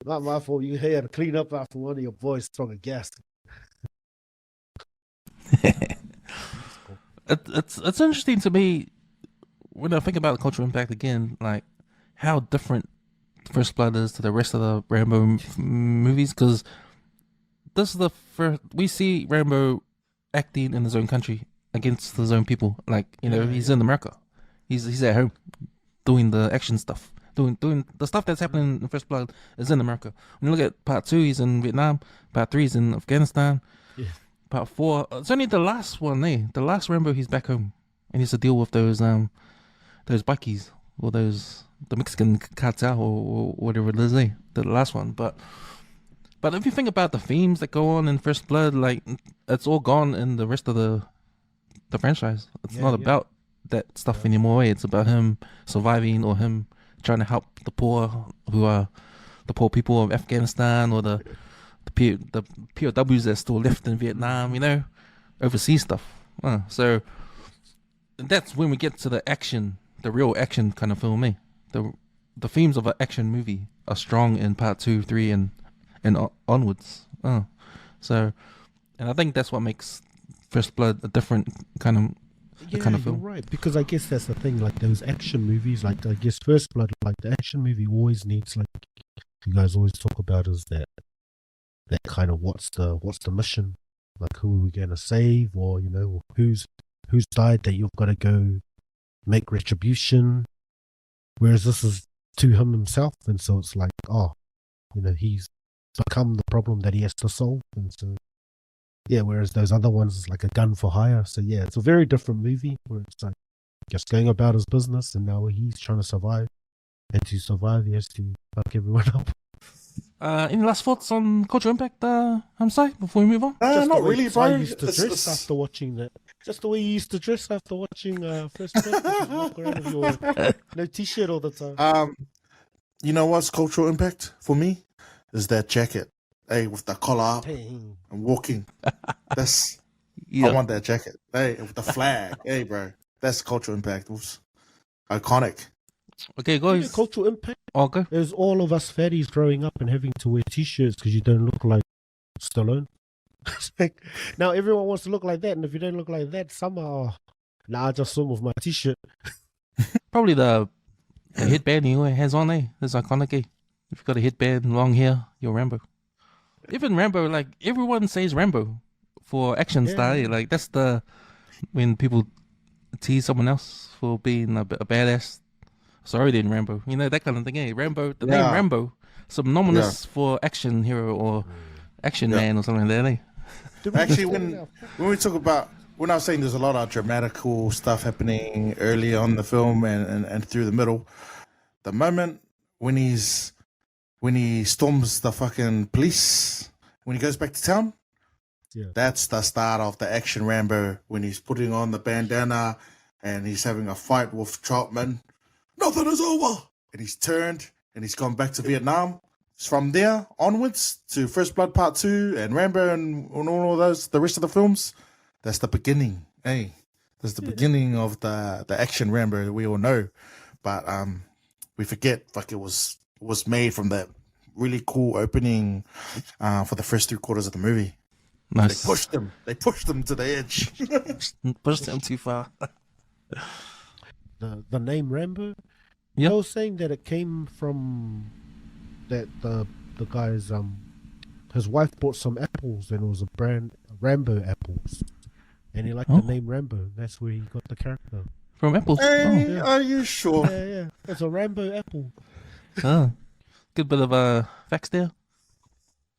Speaker 4: Not my fault. You had to clean up after one of your boys sprung a gasket.
Speaker 2: It's interesting to me when I think about the cultural impact again, like how different First Blood is to the rest of the Rambo movies, because this is the first we see Rambo acting in his own country against his own people. Like, you know, he's in America, he's at home doing the action stuff, doing the stuff that's happening in First Blood is in America. When you look at Part 2, he's in Vietnam. Part 3, he's in Afghanistan.
Speaker 4: Yeah.
Speaker 2: Part 4, it's only the last one, the last Rambo, he's back home and he has to deal with those bikies or the Mexican cartel or whatever it is, the last one. But if you think about the themes that go on in First Blood, like it's all gone in the rest of the franchise. It's not about that stuff anymore. It's about him surviving or him trying to help the poor, who are the poor people of Afghanistan, or the POWs that are still left in Vietnam, you know, overseas stuff. So that's when we get to the action, the real action kind of film. The themes of an action movie are strong in Part 2, 3, and onwards. So, and I think that's what makes First Blood a different kind of film.
Speaker 4: You're right, because I guess that's the thing. Like those action movies, like I guess First Blood, like the action movie always needs, like you guys always talk about, is that kind of what's the mission, like who are we going to save, or you know, who's died that you've got to go make retribution. Whereas this is to him himself, and so it's like, you know, he's become the problem that he has to solve, and so yeah. Whereas those other ones is like a gun for hire. So yeah, it's a very different movie where it's like just going about his business, and now he's trying to survive, and to survive he has to fuck everyone up.
Speaker 2: Any last thoughts on cultural impact, Hamsai, before we move on?
Speaker 3: Not really, bro.
Speaker 4: I used to dress after watching that. Just the way you used to dress after watching First Blood. Walk around with your no t-shirt all the time.
Speaker 3: You know what's cultural impact for me is that jacket. Hey, with the collar up and walking. That's I want that jacket. Hey, with the flag. Hey, bro, that's cultural impact. It was iconic.
Speaker 2: Okay, guys.
Speaker 4: Cultural impact.
Speaker 2: Okay.
Speaker 4: There's all of us fatties growing up and having to wear t-shirts because you don't look like Stallone. Like, now everyone wants to look like that, and if you don't look like that, somehow, I just swim with my t-shirt.
Speaker 2: Probably the headband he has on there. That's iconic. If you've got a headband, long hair, you're Rambo. Even Rambo, like everyone says Rambo for action style. Like that's when people tease someone else for being a badass. Sorry, then Rambo. You know, that kind of thing. Hey, Rambo, the name Rambo, synonymous for action hero or action man or something like that.
Speaker 3: Actually, when we talk about, we're not saying there's a lot of dramatical stuff happening early on in the film and through the middle. The moment when he storms the fucking police, when he goes back to town, that's the start of the action Rambo, when he's putting on the bandana and he's having a fight with Troutman. Nothing is over. And he's turned and he's gone back to Vietnam. From there onwards to First Blood Part 2 and Rambo and all of those, the rest of the films, that's the beginning. Hey, that's the beginning of the action Rambo we all know. But we forget, it was made from that really cool opening for the first 3 quarters of the movie.
Speaker 2: Nice.
Speaker 3: They pushed them to the edge.
Speaker 2: Pushed them too far.
Speaker 4: The name Rambo.
Speaker 2: Yep.
Speaker 4: I was saying that it came from that the guy's his wife bought some apples and it was a brand Rambo apples, and he liked the name Rambo. That's where he got the character
Speaker 2: from apples.
Speaker 3: Hey, are you sure?
Speaker 4: Yeah, it's a Rambo apple.
Speaker 2: Good bit of facts there.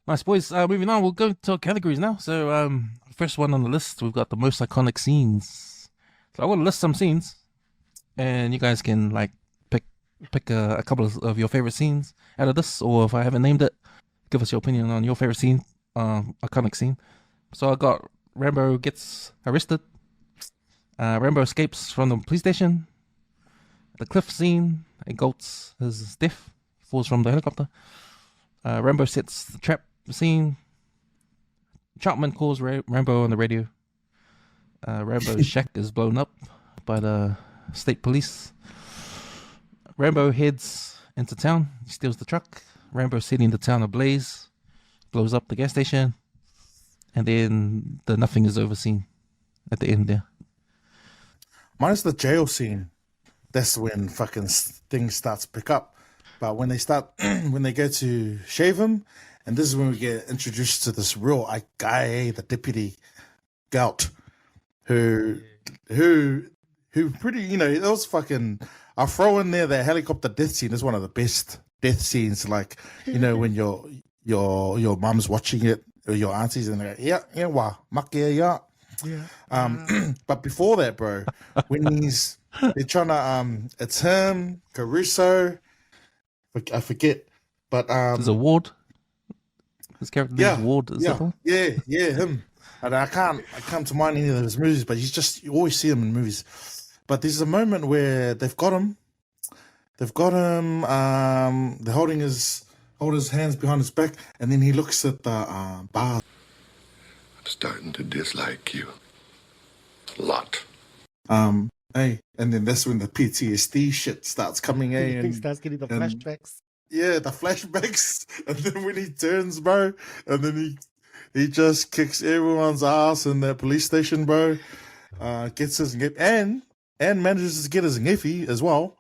Speaker 2: Nice, boys. Moving on, we'll go to our categories now. So, first one on the list, we've got the most iconic scenes. So I want to list some scenes, and you guys can like pick a couple of your favorite scenes out of this, or if I haven't named it, give us your opinion on your favorite scene, iconic scene. So I got Rambo gets arrested. Rambo escapes from the police station. The cliff scene. Goats his death. Falls from the helicopter. Rambo sets the trap scene. Chapman calls Rambo on the radio. Rambo's shack is blown up by the state police. Rambo heads into town. He steals the truck. Rambo setting the town ablaze. Blows up the gas station. And then the nothing is over scene at the end there.
Speaker 3: Mine's the jail scene. That's when fucking things starts to pick up. But when they go to shave him, and this is when we get introduced to this real guy, the deputy Gout, who pretty, it was fucking. I'll throw in there that helicopter death scene is one of the best death scenes. Like, when your mum's watching it or your aunties and they're like, yeah, wow, yeah. But before that, bro, when they're trying to, it's him, Caruso, I forget, but
Speaker 2: there's a Ward. His character is Ward. Is that one?
Speaker 3: Yeah, him. And I can't to mind any of his movies, but you always see him in movies. But there's a moment where they've got him. They're holding his hands behind his back, and then he looks at the bar.
Speaker 7: I'm starting to dislike you a lot.
Speaker 3: Hey, and then that's when the PTSD shit starts coming,
Speaker 4: He starts getting the flashbacks.
Speaker 3: Yeah, the flashbacks. And then when he turns, bro, and then he just kicks everyone's ass in that police station, bro. Gets his and manages to get his ngiffy as well.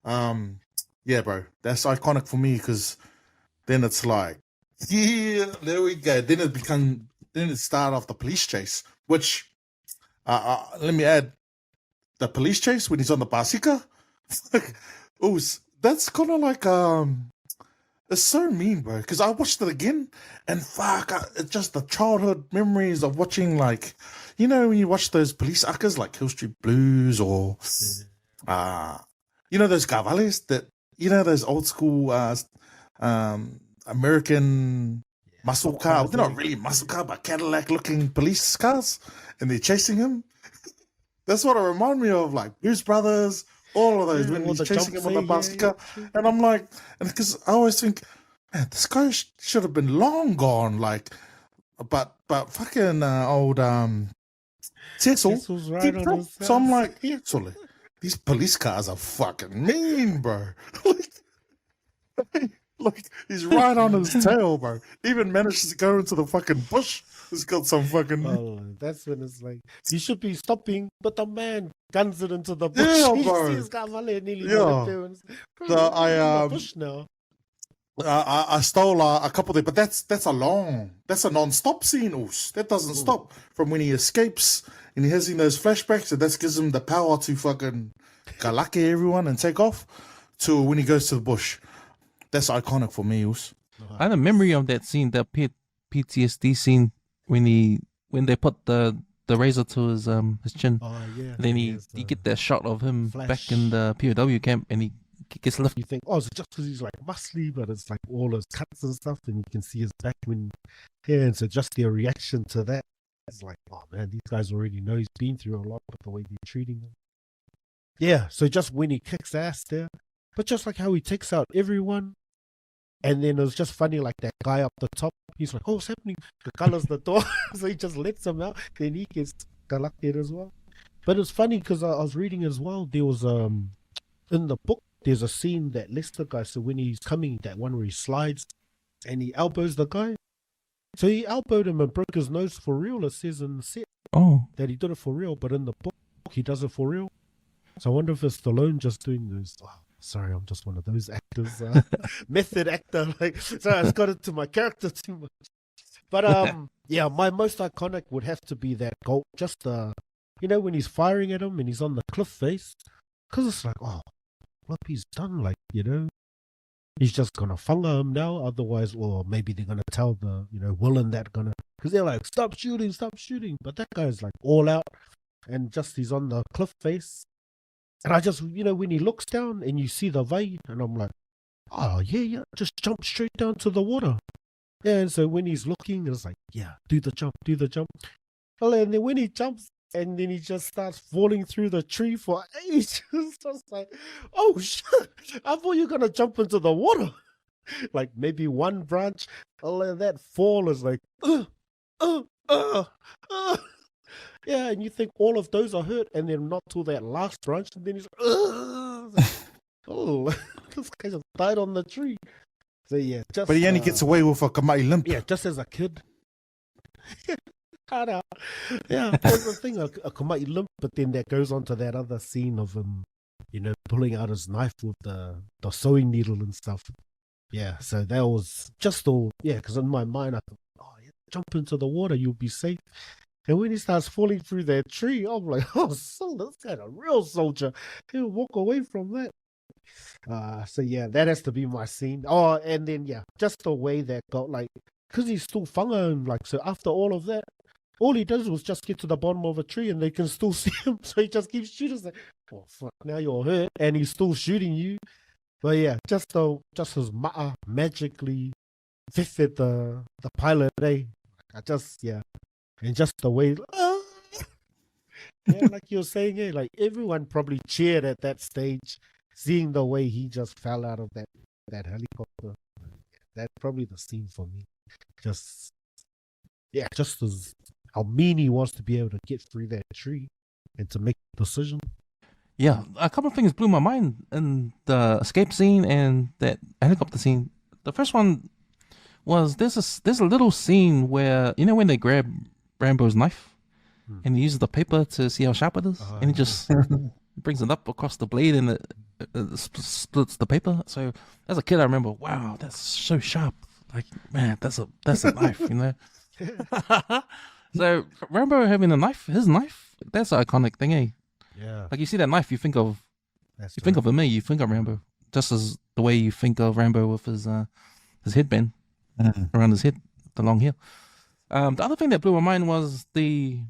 Speaker 3: Yeah, bro, that's iconic for me because then it's like, yeah, there we go. Then it started off the police chase, which let me add. The police chase when he's on the bicycle, that's kind of like it's so mean, bro. Because I watched it again, and fuck, it's just the childhood memories of watching, like, when you watch those police actors like Hill Street Blues or those cavales that those old school American muscle car. They're not really muscle car, but Cadillac looking police cars, and they're chasing him. That's what it reminded me of, like Blues Brothers, all of those, when he's chasing him on the bicycle. And I'm like, because I always think, man, this guy should have been long gone, like, but fucking old Cecil's
Speaker 4: right on his
Speaker 3: so I'm like, actually, these police cars are fucking mean, bro. like he's right on his tail, bro. Even manages to go into the fucking bush. It's got some fucking.
Speaker 4: Oh, that's when it's like he should be stopping, but the man guns it into the bush.
Speaker 3: Yeah, bro.
Speaker 4: Bush now.
Speaker 3: I stole a couple there, but that's a non-stop scene. That doesn't stop from when he escapes and he has those flashbacks, and that gives him the power to fucking galake everyone and take off to when he goes to the bush. That's iconic for me.
Speaker 2: I had a memory of that scene, that PTSD scene. When they put the razor to his chin, and then you get that shot of him back in the POW camp, and he gets lifted.
Speaker 4: You think, it's just because he's like muscly, but it's like all his cuts and stuff, and you can see his back and so just their reaction to that, it's like, oh man, these guys already know he's been through a lot with the way they're treating him. Yeah, so just when he kicks ass there, but just like how he takes out everyone. And then it was just funny, like that guy up the top, he's like, what's happening? The color's the door. So he just lets him out. Then he gets collected as well. But it's funny because I was reading as well, there was, in the book, there's a scene that Lester guy, so when he's coming, that one where he slides, and he elbows the guy. So he elbowed him and broke his nose for real. It says in the set that he did it for real, but in the book he does it for real. So I wonder if it's Stallone just doing those. Oh, sorry, I'm just one of those actors, method actor. Like, sorry, I just got into my character too much. But yeah, my most iconic would have to be that goal. Just when he's firing at him and he's on the cliff face, because it's like, oh, what he's done, like, he's just gonna funga him now. Otherwise, or maybe they're gonna tell the Will and that because they're like, stop shooting. But that guy's like all out, and just he's on the cliff face, and I just when he looks down and you see the vai, and I'm like, oh yeah, just jump straight down to the water. Yeah, and so when he's looking, it's like, yeah, do the jump. Well, and then when he jumps, and then he just starts falling through the tree for ages. It's just like, oh shit! I thought you were gonna jump into the water. Like maybe one branch, and that fall is like, yeah, and you think all of those are hurt, and then not till that last branch, and then he's like, oh, this guy just died on the tree. So yeah,
Speaker 3: but he only gets away with a kamai limp.
Speaker 4: Yeah, just as a kid. Yeah, that's the thing, a kamai limp, but then that goes on to that other scene of him, pulling out his knife with the sewing needle and stuff. Yeah, so that was just all, because in my mind I thought, oh, yeah, jump into the water, you'll be safe. And when he starts falling through that tree, I'm like, oh, son, this guy's a real soldier. He'll walk away from that. So yeah, that has to be my scene. Oh, and then just the way that got because he's still funga, like, so after all of that, all he does was just get to the bottom of a tree and they can still see him. So he just keeps shooting. Like, oh fuck, now you're hurt, and he's still shooting you. But yeah, just as ma'a magically vivid the pilot, I just and just the way. Yeah, like you're saying, like everyone probably cheered at that stage, seeing the way he just fell out of that helicopter. That's probably the scene for me. Just as how mean he was to be able to get through that tree and to make a decision.
Speaker 2: Yeah, a couple of things blew my mind in the escape scene and that helicopter scene. The first one was there's a little scene where when they grab Rambo's knife and he uses the paper to see how sharp it is, and he just brings it up across the blade and it splits the paper. So as a kid, I remember, wow, that's so sharp. Like, man, that's a knife, So Rambo having his knife, that's an iconic thing, eh?
Speaker 4: Yeah.
Speaker 2: Like you see that knife, you think of me, you think of Rambo, just as the way you think of Rambo with his headband around his head, the long hair. The other thing that blew my mind was you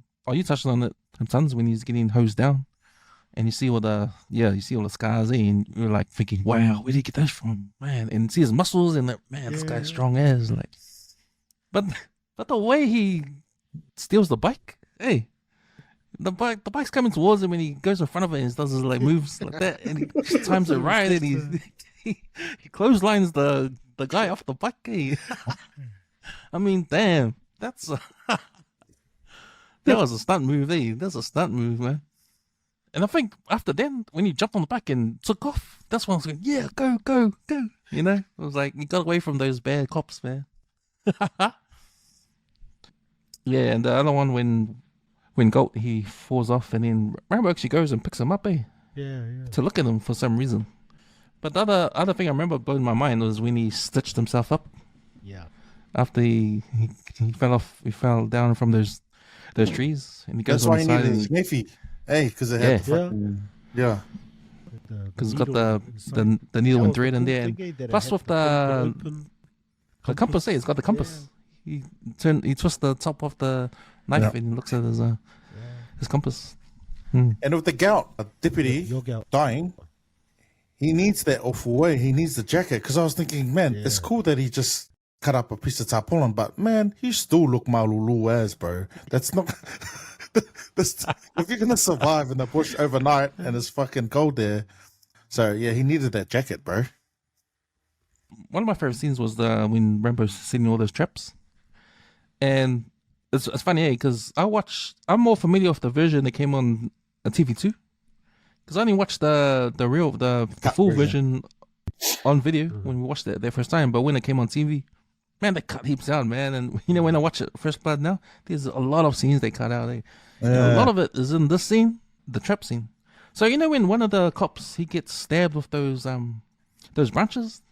Speaker 2: touched on it, Sons, when he's getting hosed down, and you see all the scars, and you're like thinking, wow, where did he get those from, man? And see his muscles, and this guy's strong as like. But the way he steals the bike, hey, the bike's coming towards him, and he goes in front of it and does his moves like that, and he times it right, and he clotheslines the guy off the bike. Hey. I mean, damn, that was a stunt move. That's a stunt move, man. And I think after then, when he jumped on the back and took off, that's when I was going, yeah, go. It was like, he got away from those bad cops, man. Yeah, and the other one when Goat, he falls off, and then Rambo actually goes and picks him up, to look at him for some reason. But the other thing I remember blowing my mind was when he stitched himself up.
Speaker 4: Yeah.
Speaker 2: After he fell down from those trees, and he goes
Speaker 3: That's
Speaker 2: on
Speaker 3: why
Speaker 2: the
Speaker 3: he
Speaker 2: side.
Speaker 3: needed his nephew. Hey, because it had
Speaker 2: because it's got the needle and thread in there, and plus with the compass. It's got the compass. He twists the top of the knife and looks at his compass.
Speaker 3: And with the gout, a deputy dying, he needs that awful way. He needs the jacket. Because I was thinking, man, it's cool that he just cut up a piece of tarpaulin, but man, you still look malulu as, bro. That's not. If you're gonna survive in the bush overnight and it's fucking cold there, so yeah, he needed that jacket, bro.
Speaker 2: One of my favorite scenes was when Rambo's setting all those traps, and it's funny, because I'm more familiar with the version that came on TV2, because I only watched the full version on video when we watched it the first time. But when it came on TV, Man, they cut heaps out, man. And you know, when I watch it, First Blood now, there's a lot of scenes they cut out. And a lot of it is in this scene, the trap scene. So you know when one of the cops he gets stabbed with those branches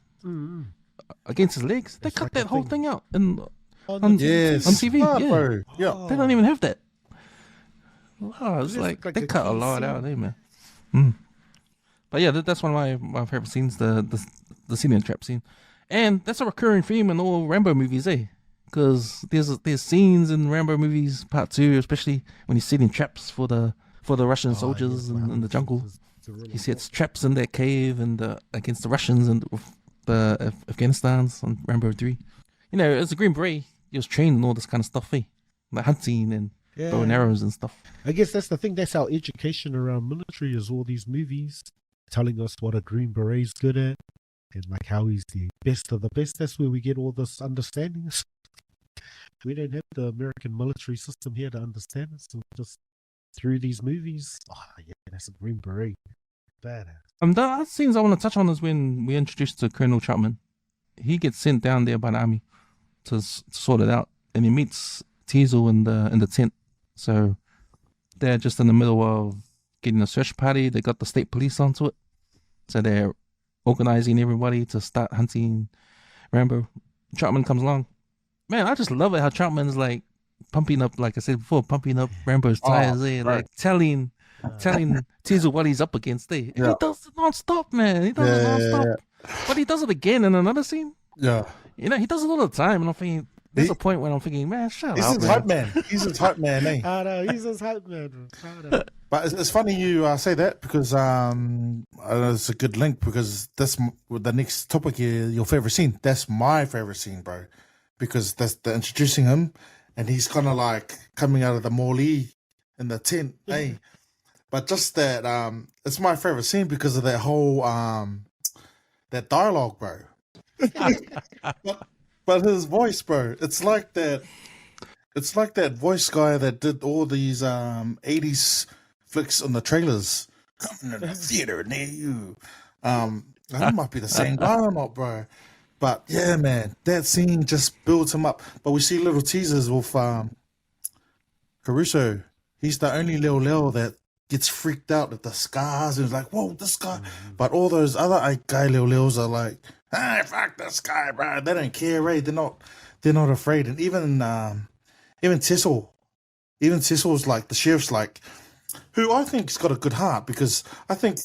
Speaker 2: against his legs, they cut that whole thing out on TV. Yeah,
Speaker 3: bro. Yeah.
Speaker 2: They don't even have that. Oh, it's like they cut a lot out, man. But yeah, that's one of my favorite scenes, the scene in the trap scene, and that's a recurring theme in all Rambo movies, because there's scenes in Rambo movies Part 2, especially when he's setting traps for the Russian soldiers in the jungle. He sets traps in that cave and against the Russians and the Afghanistan's on Rambo 3. You know, as a Green Beret, he was trained in all this kind of stuff, like hunting and bow and arrows and stuff.
Speaker 4: I guess that's the thing. That's our education around military, is all these movies telling us what a Green Beret's good at and like how he's the best of the best. That's where we get all this understanding. We don't have the American military system here to understand it, so just through these movies. Oh yeah, that's a Green Beret. Badass.
Speaker 2: The other scenes I want to touch on is when we introduced to Colonel Troutman. He gets sent down there by the army to sort it out, and he meets Teasel in the tent. So they're just in the middle of getting a search party. They got the state police onto it, so they're organizing everybody to start hunting Rambo. Troutman comes along. Man, I just love it how Troutman's like pumping up, like I said before, pumping up Rambo's tires. Like telling Teasel what he's up against. He does it non-stop, man. He does it non-stop. But he does it again in another scene. Yeah. You know, he does it all the time, and I'm thinking, there's a point when I'm thinking, man, shut up.
Speaker 3: He's a hype man. He's a hype man, eh?
Speaker 4: I know, he's a hype man.
Speaker 3: But it's funny you say that, because it's a good link, because that's the next topic here, your favorite scene. That's my favorite scene, bro, because that's the introducing him, and he's kind of like coming out of the Morley in the tent, eh? But just that, it's my favorite scene because of that whole that dialogue, bro. But his voice, bro, it's like that voice guy that did all these 80s flicks on the trailers. Coming to the theater near you. That might be the same guy or not, bro. But yeah, man, that scene just builds him up. But we see little teasers with Caruso. He's the only Leo that gets freaked out at the scars and is like, whoa, this guy. But all those other guy Leos are like, hey, fuck this guy, bro. They don't care, right? They're not afraid. And even Tissel, Tissel's like, the sheriff's like, who I think's got a good heart, because I think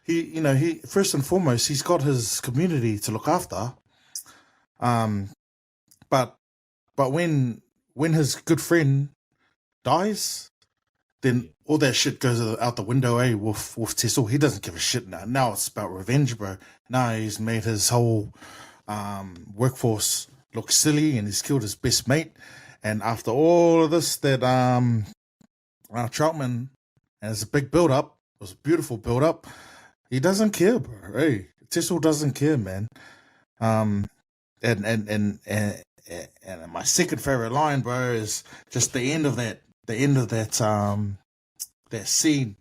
Speaker 3: he first and foremost, he's got his community to look after. But when his good friend dies, then all that shit goes out the window, with Tissel. He doesn't give a shit now. Now it's about revenge, bro. Now he's made his whole workforce look silly, and he's killed his best mate. And after all of this, that Troutman, and it's a big build-up, it was a beautiful build-up, he doesn't care, bro. Hey, Tissel doesn't care, man. And my second favorite line, bro, is just the end of that that scene,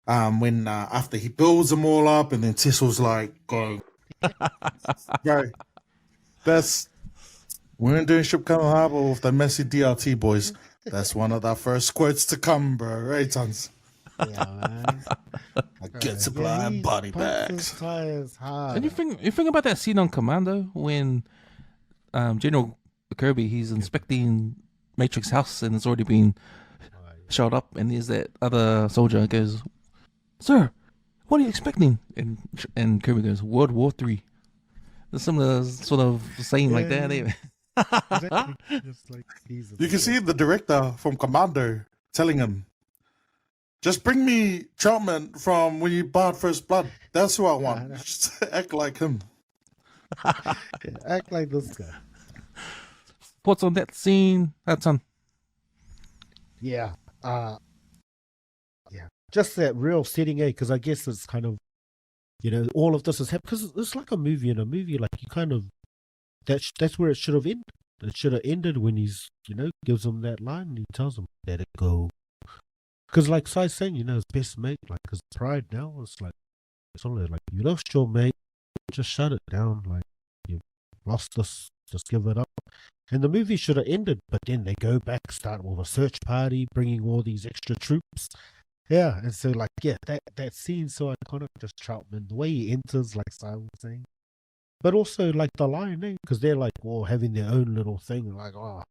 Speaker 3: when after he builds them all up, and then Tissel's like going, bro, that's, we ain't doing ship coming harbor with the messy DRT boys. That's one of the first quotes to come, bro. Right, Tons?
Speaker 4: Yeah, man.
Speaker 3: I get supply body bags.
Speaker 2: And you think about that scene on Commando when General Kirby, he's inspecting Matrix house, and it's already been shot up, and there's that other soldier goes, "Sir, what are you expecting?" And Kirby goes, "World War III." There's some sort of saying like that.
Speaker 4: Exactly. Like,
Speaker 3: you can see the director from Commando telling him, "Just bring me Troutman from when you barred First Blood. That's who I want. Just act like him."
Speaker 4: Act like this guy.
Speaker 2: Thoughts on that scene? That's on.
Speaker 4: Yeah. Just that real setting, because I guess it's kind of, all of this is happening because it's like a movie. In a movie, like you kind of, that's where it should have ended. It should have ended when he's, gives him that line and he tells him, "Let it go." Because like Sai's saying, his best mate, like his pride now, it's only like, you lost your mate, just shut it down. Like, you lost this just give it up. And the movie should have ended, but then they go back, start with a search party, bringing all these extra troops. Yeah, and so like, yeah, that scene's so iconic, just Troutman, the way he enters, like Simon was saying. But also like the line, eh? Because they're like, well, having their own little thing, like, oh,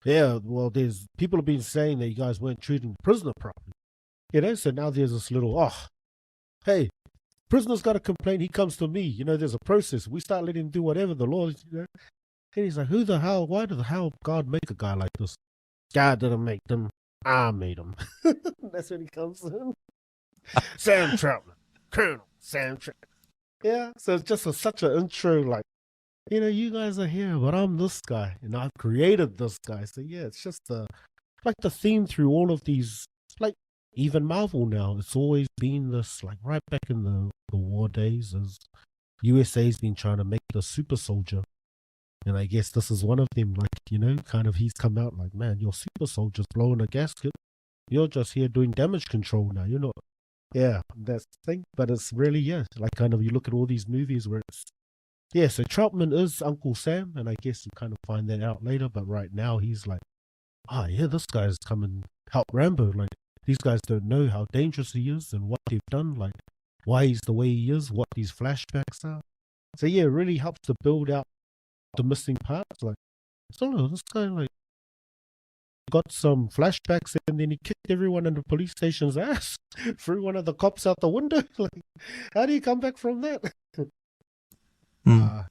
Speaker 4: yeah, well, there's people have been saying that you guys weren't treating the prisoner properly. You know, so now there's this little, oh, hey, prisoner's got a complaint, he comes to me. You know, there's a process. We start letting him do whatever the law, you know. And he's like, who the hell, why did the hell God make a guy like this? God didn't make them, I made him. That's when he comes in. Sam Troutman, Colonel Sam Troutman. Yeah, so it's just such an intro, like, you know, you guys are here, but I'm this guy, and I've created this guy. So yeah, it's just like the theme through all of these, like even Marvel now. It's always been this, like right back in the war days, as USA's been trying to make the super soldier, and I guess this is one of them. Like, you know, kind of he's come out like, man, your super soldier's blowing a gasket. You're just here doing damage control now. You're not. Yeah, that's the thing. But it's really, yeah, like kind of you look at all these movies where it's, yeah, so Troutman is Uncle Sam, and I guess you kind of find that out later, but right now he's like, oh, yeah, this guy's come and help Rambo. Like, these guys don't know how dangerous he is and what they've done, like, why he's the way he is, what these flashbacks are. So, yeah, it really helps to build out the missing parts. Like, so this guy, like, got some flashbacks, and then he kicked everyone in the police station's ass, threw one of the cops out the window. Like, how do you come back from that?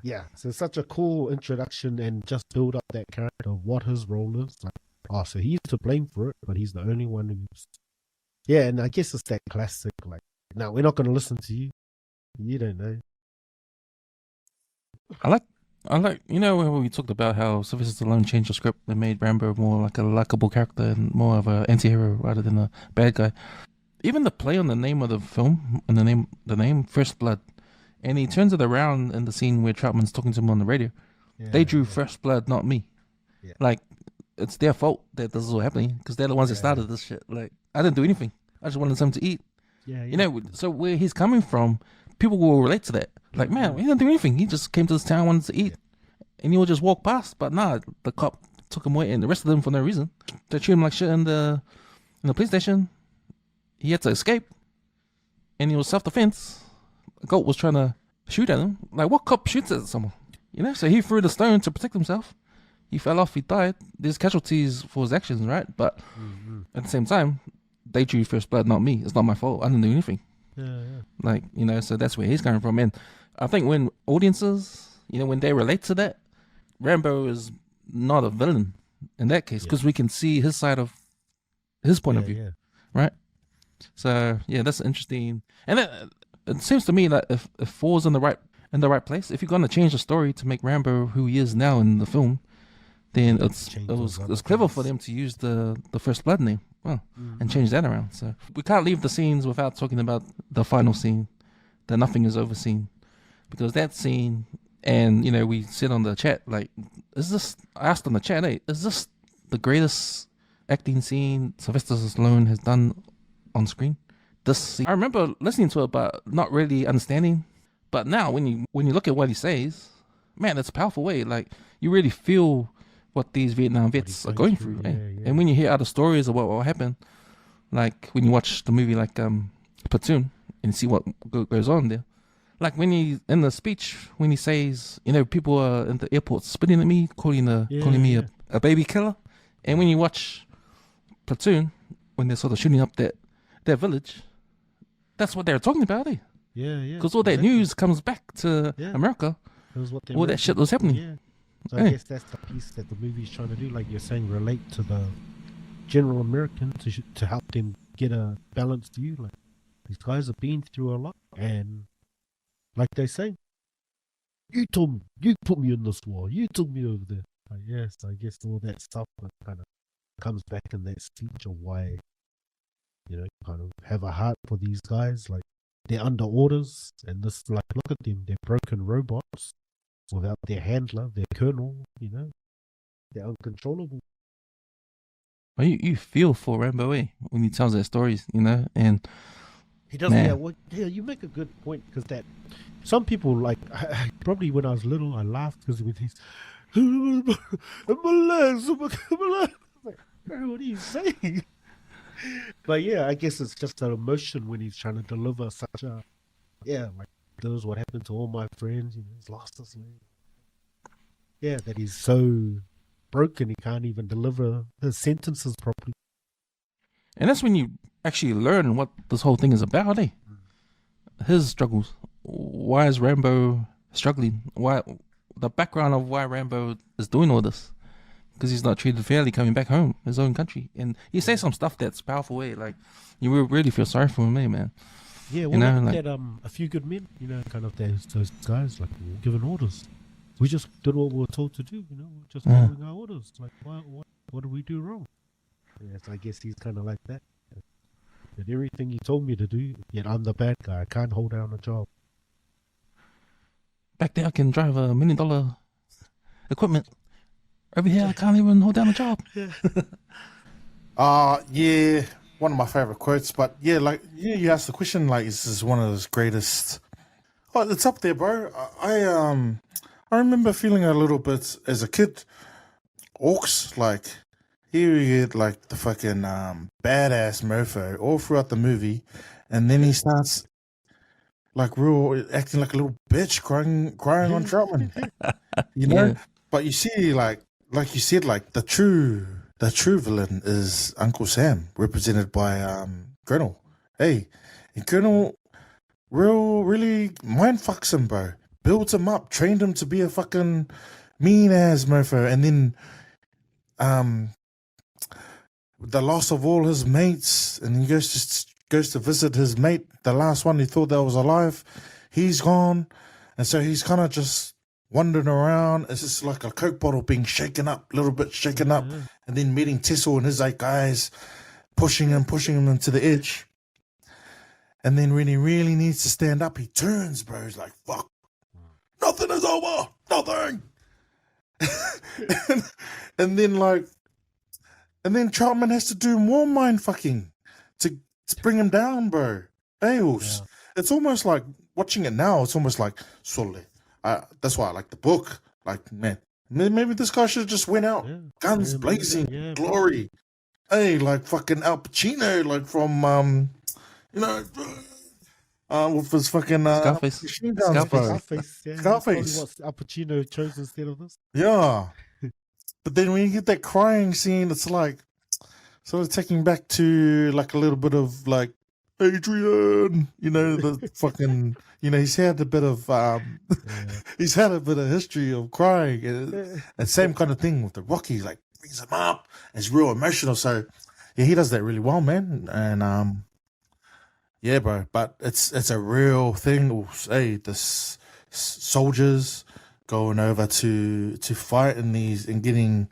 Speaker 4: Yeah, so it's such a cool introduction and just build up that character of what his role is. Like, oh, so he's to blame for it, but he's the only one who's, yeah, and I guess it's that classic, like, no, we're not going to listen to you. You don't know.
Speaker 2: I like, you know, when we talked about how Sylvester Stallone changed the script and made Rambo more like a likable character and more of an anti-hero rather than a bad guy. Even the play on the name of the film and the name First Blood, and he turns it around in the scene where Troutman's talking to him on the radio. Yeah, they drew First Blood, not me. Yeah. Like, it's their fault that this is all happening because they're the ones that started this shit. Like, I didn't do anything. I just wanted something to eat. Yeah. You know, so where he's coming from, people will relate to that. Like, man, he didn't do anything. He just came to this town, wanted to eat. And he will just walk past. But nah, the cop took him away and arrested him for no reason. They treated him like shit in the police station. He had to escape. And he was self-defense. A goat was trying to shoot at him. Like, what cop shoots at someone? You know, so he threw the stone to protect himself. He fell off, he died. There's casualties for his actions, right? But at the same time, they drew First Blood, not me. It's not my fault. I didn't do anything. Yeah. Like, you know, so that's where he's coming from. And I think when audiences, you know, when they relate to that, Rambo is not a villain in that case because we can see his side of his point of view, right? So, yeah, that's interesting. And it seems to me that if Four's in the right place, if you're going to change the story to make Rambo who he is now in the film, then it was clever for them to use the First Blood name, and change that around. So we can't leave the scenes without talking about the final scene, the Nothing Is Over scene, because that scene, and you know, we said on the chat, like, I asked on the chat, hey, is this the greatest acting scene Sylvester Stallone has done on screen? This scene, I remember listening to it but not really understanding. But now when you look at what he says, man, it's a powerful way. Like, you really feel what these Vietnam vets are going through. And when you hear other stories of what happened, like when you watch the movie like Platoon and see what goes on there. Like when he, in the speech, when he says, you know, people are in the airport spitting at me, calling me a baby killer. And when you watch Platoon, when they're sort of shooting up that village, that's what they're talking about, eh?
Speaker 4: Yeah.
Speaker 2: Because all that news comes back to America.
Speaker 4: All
Speaker 2: that shit was happening.
Speaker 4: Yeah. So I guess that's the piece that the movie's trying to do, like you're saying, relate to the general American to help them get a balanced view. Like, these guys have been through a lot, and like they say, you put me in this war, you took me over there. Like, yes, I guess all that stuff kind of comes back in that speech of why, you know, kind of have a heart for these guys. Like, they're under orders, and this, like, look at them, they're broken robots without their handler, their colonel, you know, they're uncontrollable.
Speaker 2: Well, you feel for Rambo, when he tells their stories, you know, and
Speaker 4: he does. You make a good point, because that some people, like, probably when I was little, I laughed because with his, my legs, my legs. Like, bro, what are you saying? But yeah, I guess it's just an emotion when he's trying to deliver such a, like, that was what happened to all my friends. He's lost his leg. Yeah, that he's so broken he can't even deliver his sentences properly.
Speaker 2: And that's when you actually learn what this whole thing is about, eh? His struggles. Why is Rambo struggling? Why the background of why Rambo is doing all this? Because he's not treated fairly coming back home, his own country. And he says some stuff that's powerful, eh? Like, you will really feel sorry for him, eh, man?
Speaker 4: Yeah, well, like that, A Few Good Men, kind of those guys, like, given orders. We just did what we were told to do, we're just following our orders. Like, what did we do wrong? Yeah, so I guess he's kind of like that. Did everything he told me to do, yet I'm the bad guy. I can't hold down a job.
Speaker 2: Back there, I can drive $1 million equipment. Over here, I can't even hold down a job.
Speaker 3: Yeah, one of my favorite quotes. But yeah, like you asked the question, like, is this one of his greatest? Oh, it's up there, bro. I remember feeling a little bit as a kid. Orcs, like, here we get like the fucking badass mofo all throughout the movie, and then he starts like acting like a little bitch, crying on Troutman.
Speaker 2: Yeah.
Speaker 3: But you see, like you said, like the true villain is Uncle Sam, represented by Grinnell. Hey, and Grinnell really mind fucks him, bro. Builds him up, trained him to be a fucking mean ass mofo, and then the loss of all his mates, and he goes to visit his mate, the last one he thought that was alive. He's gone, and so he's kind of just wandering around. It's just like a Coke bottle being shaken up, a little bit shaken up, and then meeting Tessel and his 8 guys, pushing him into the edge. And then when he really needs to stand up, he turns, bro. He's like, fuck, nothing is over, nothing. and then Troutman has to do more mind fucking to bring him down, bro. It's almost like watching it now. It's almost like Sole. That's why I like the book. Like, man, maybe this guy should have just went out, guns blazing, glory. Hey, like fucking Al Pacino, like from with his fucking
Speaker 2: Scarface.
Speaker 3: machine guns, bro. Scarface.
Speaker 4: What Al Pacino chose instead of this.
Speaker 3: Yeah. But then when you get that crying scene, it's like sort of taking back to like a little bit of like Adrian, the fucking, he's had a bit of he's had a bit of history of crying, and same kind of thing with the Rocky, like brings him up, it's real emotional. So yeah, he does that really well, man. And yeah, bro, but it's a real thing. Hey, this soldiers going over to fight in these and getting,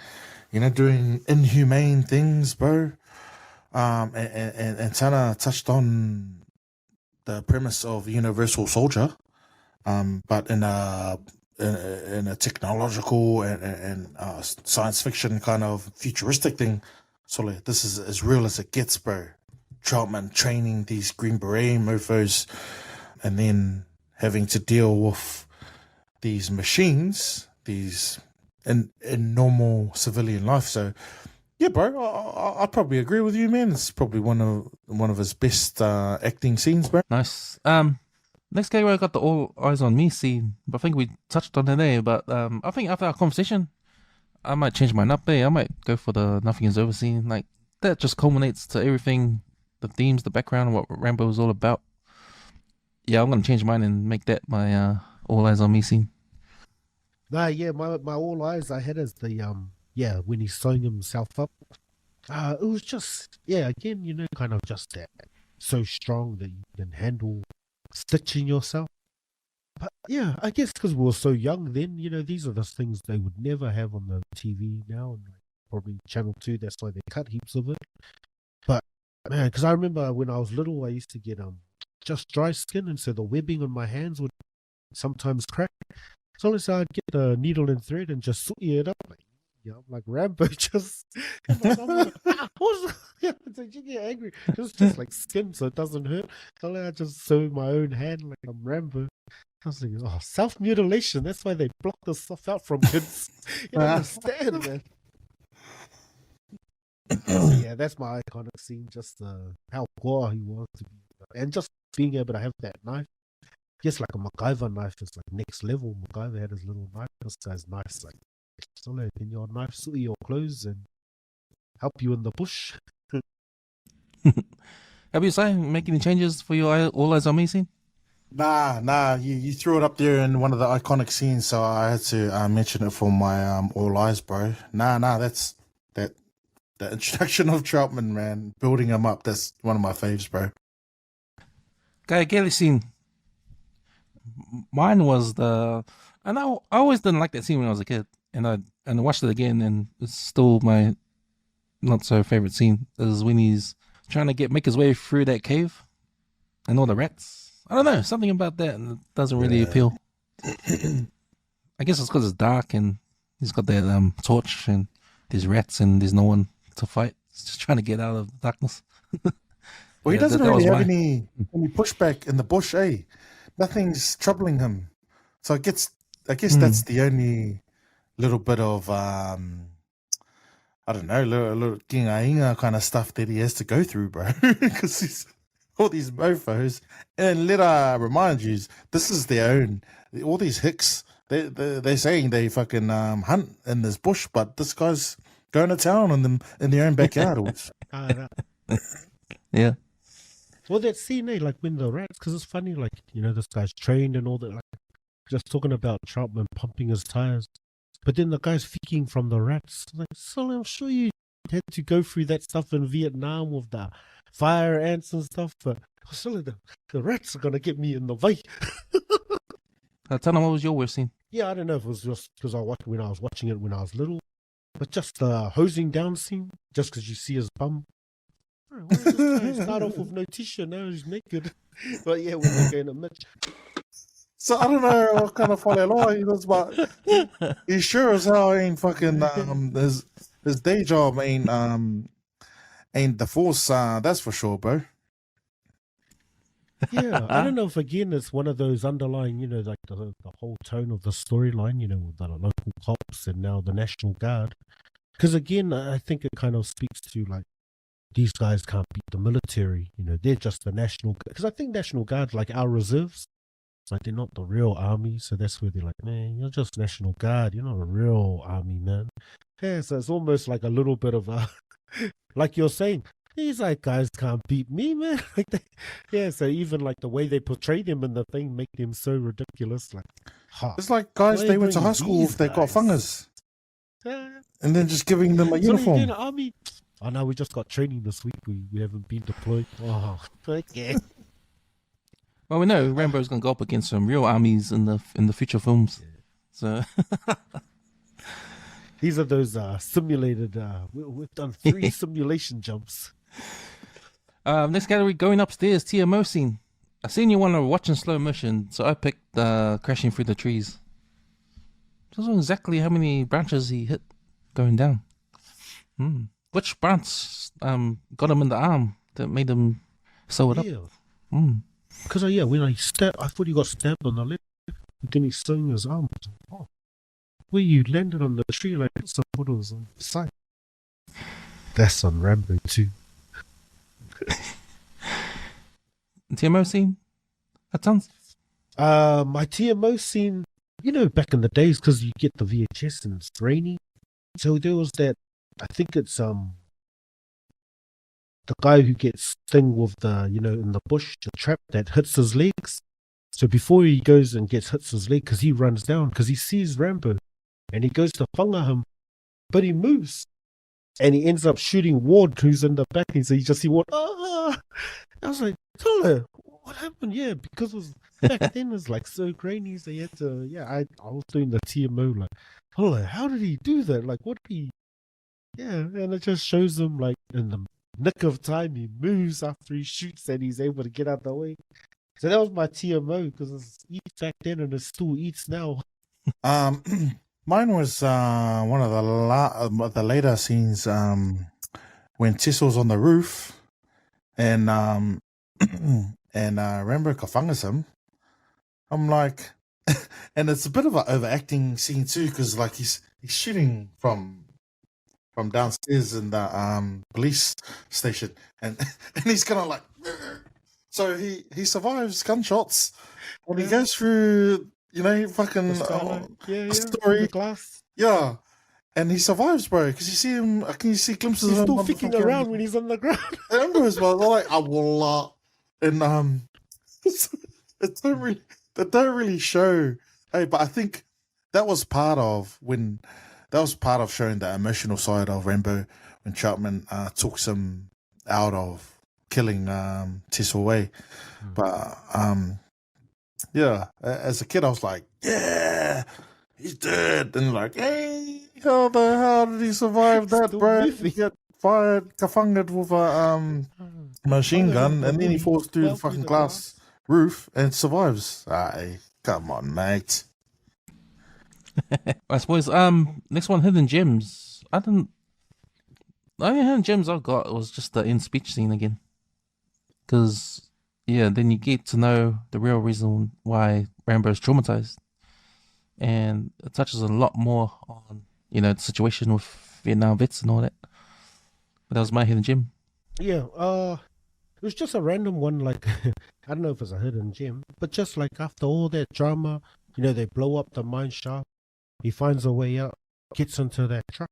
Speaker 3: doing inhumane things, bro. And Tana touched on the premise of Universal Soldier, but in a technological and science fiction kind of futuristic thing. So this is as real as it gets, bro. Troutman training these Green Beret mofos, and then having to deal with these machines, these in normal civilian life. So yeah, bro, I probably agree with you, man. It's probably one of his best acting scenes, bro.
Speaker 2: Nice. Next category, I got the All Eyes on Me scene, but I think we touched on it there. But I think after our conversation, I might change mine up there. I might go for the Nothing Is Over scene. Like, that just culminates to everything, the themes, the background, what Rambo is all about. Yeah, I'm gonna change mine and make that my All Eyes on Me scene.
Speaker 4: Nah, yeah, my all eyes I had as the when he's sewing himself up. It was just again, kind of just that so strong that you can handle stitching yourself. But yeah, I guess because we were so young then, these are the things they would never have on the TV now, and probably Channel 2. That's why they cut heaps of it. But man, because I remember when I was little, I used to get just dry skin, and so the webbing on my hands would sometimes crack. So I'd get a needle and thread and just sew it up. I'm like Rambo, just so you get angry. Just like skin, so it doesn't hurt. So I just sew my own hand like I'm Rambo. I was like, oh, self-mutilation. That's why they block this stuff out from kids. You don't understand, man. So yeah, that's my iconic scene. Just how gore he was to be, and just being able to have that knife. Just like a MacGyver knife is like next level. MacGyver had his little knife. This guy's knife's like, so can your knife suit your clothes and help you in the bush?
Speaker 2: Have you decided make any changes for your All Eyes on Me scene?
Speaker 3: Nah. You threw it up there in one of the iconic scenes, so I had to mention it for my All Eyes, bro. Nah. That's that. The introduction of Troutman, man, building him up. That's one of my faves, bro.
Speaker 2: Guy Gelly scene. Mine was and I always didn't like that scene when I was a kid, and I watched it again, and it's still my not so favorite scene. Is when he's trying to make his way through that cave, and all the rats. I don't know, something about that doesn't really appeal. I guess it's because it's dark, and he's got that torch, and there's rats, and there's no one to fight. He's just trying to get out of the darkness.
Speaker 3: Well, he doesn't really have any pushback in the bush, eh? Nothing's troubling him. So I guess that's the only little bit of I don't know, little kinga kind of stuff that he has to go through, bro. Because he's all these mofos. And let I remind you, this is their own. All these hicks, they're saying they fucking hunt in this bush, but this guy's going to town on them in their own backyard.
Speaker 2: Yeah.
Speaker 4: Well, that scene, like when the rats, because it's funny, like, this guy's trained and all that, like, just talking about Troutman pumping his tires. But then the guy's feeking from the rats. Like, so I'm sure you had to go through that stuff in Vietnam with the fire ants and stuff, but still the rats are going to get me in the way.
Speaker 2: Tana, what was your worst scene?
Speaker 4: Yeah, I don't know if it was just because when I was watching it when I was little, but just the hosing down scene, just because you see his bum. Why does this guy start off with no t-shirt, now he's naked? But yeah, when they're going to Mitch.
Speaker 3: So I don't know what kind of funny law he does, but he sure as hell ain't fucking his day job ain't the force, that's for sure, bro.
Speaker 4: Yeah, I don't know if again it's one of those underlying, like the whole tone of the storyline, with the local cops and now the National Guard. Because again, I think it kind of speaks to like these guys can't beat the military, they're just the National Guard. Because I think National Guard, like our reserves, it's like they're not the real army, so that's where they're like, man, you're just National Guard, you're not a real army, man. Yeah, so it's almost like a little bit of a, like you're saying, these like guys can't beat me, man. Yeah, so even like the way they portray them in the thing make them so ridiculous. Like,
Speaker 3: it's like guys they went to high school if they got fungus, and then just giving them a uniform.
Speaker 4: In the army? Oh no, we just got training this week. We haven't been deployed. Oh, okay.
Speaker 2: Well, we know Rambo's gonna go up against some real armies in the future films. Yeah. So
Speaker 4: these are those simulated. We've done 3 simulation jumps.
Speaker 2: Next category, going upstairs, TMO scene. I seen you want to watch in slow motion, so I picked crashing through the trees. I don't know exactly how many branches he hit going down. Which branch got him in the arm that made him sew it up?
Speaker 4: Because when I stabbed, I thought he got stabbed on the left, but then he's sewing his arm. Oh, where you landed on the tree like some photos on the side. That's on Rambo too.
Speaker 2: TMO scene? That sounds.
Speaker 4: My TMO scene, back in the days, because you get the VHS and it's grainy. So there was that. I think it's the guy who gets stung with the in the bush, the trap that hits his legs. So before he goes and hits his leg, because he runs down, because he sees Rambo, and he goes to whanga him, but he moves. And he ends up shooting Ward, who's in the back. And so you just see Ward. I was like, Tana, what happened? Yeah, because it was back then it was like so grainy. So you had to, I was doing the TMO like, Tana, how did he do that? Like, what did he? Yeah, and it just shows him like in the nick of time he moves after he shoots and he's able to get out the way. So that was my TMO because it's eats back then and it still eats now.
Speaker 3: Mine was one of the later scenes when Tissel's on the roof and Rambo kafangas him. I'm like, and it's a bit of an overacting scene too, because like he's shooting from downstairs in the police station, and and he's kind of like, so he survives gunshots, and he goes through, fucking
Speaker 4: The
Speaker 3: story,
Speaker 4: glass.
Speaker 3: yeah, and he survives, bro, because you see him. Can you see glimpses
Speaker 4: He's
Speaker 3: of him
Speaker 4: still
Speaker 3: on the
Speaker 4: kicking
Speaker 3: fucking-
Speaker 4: around when he's on the ground.
Speaker 3: I remember as well. They're like, "Awallah," and it don't really show. Hey, but I think that was part of showing the emotional side of Rambo when Chapman talks him out of killing Tess away. But yeah, as a kid, I was like, yeah, he's dead, and like, hey, how the hell did he survive that,
Speaker 4: Still
Speaker 3: bro?
Speaker 4: moving.
Speaker 3: He get fired, kafunged with a machine gun, and then he falls through the fucking glass roof and survives. Aye, come on, mate.
Speaker 2: I suppose next one, hidden gems. The only hidden gems I got was just the in speech scene again, because then you get to know the real reason why Rambo's traumatized, and it touches a lot more on the situation with Vietnam vets and all that. But that was my hidden gem.
Speaker 4: Yeah, it was just a random one, like, I don't know if it's a hidden gem, but just like after all that drama, they blow up the mine shaft, he finds a way out, gets into that truck,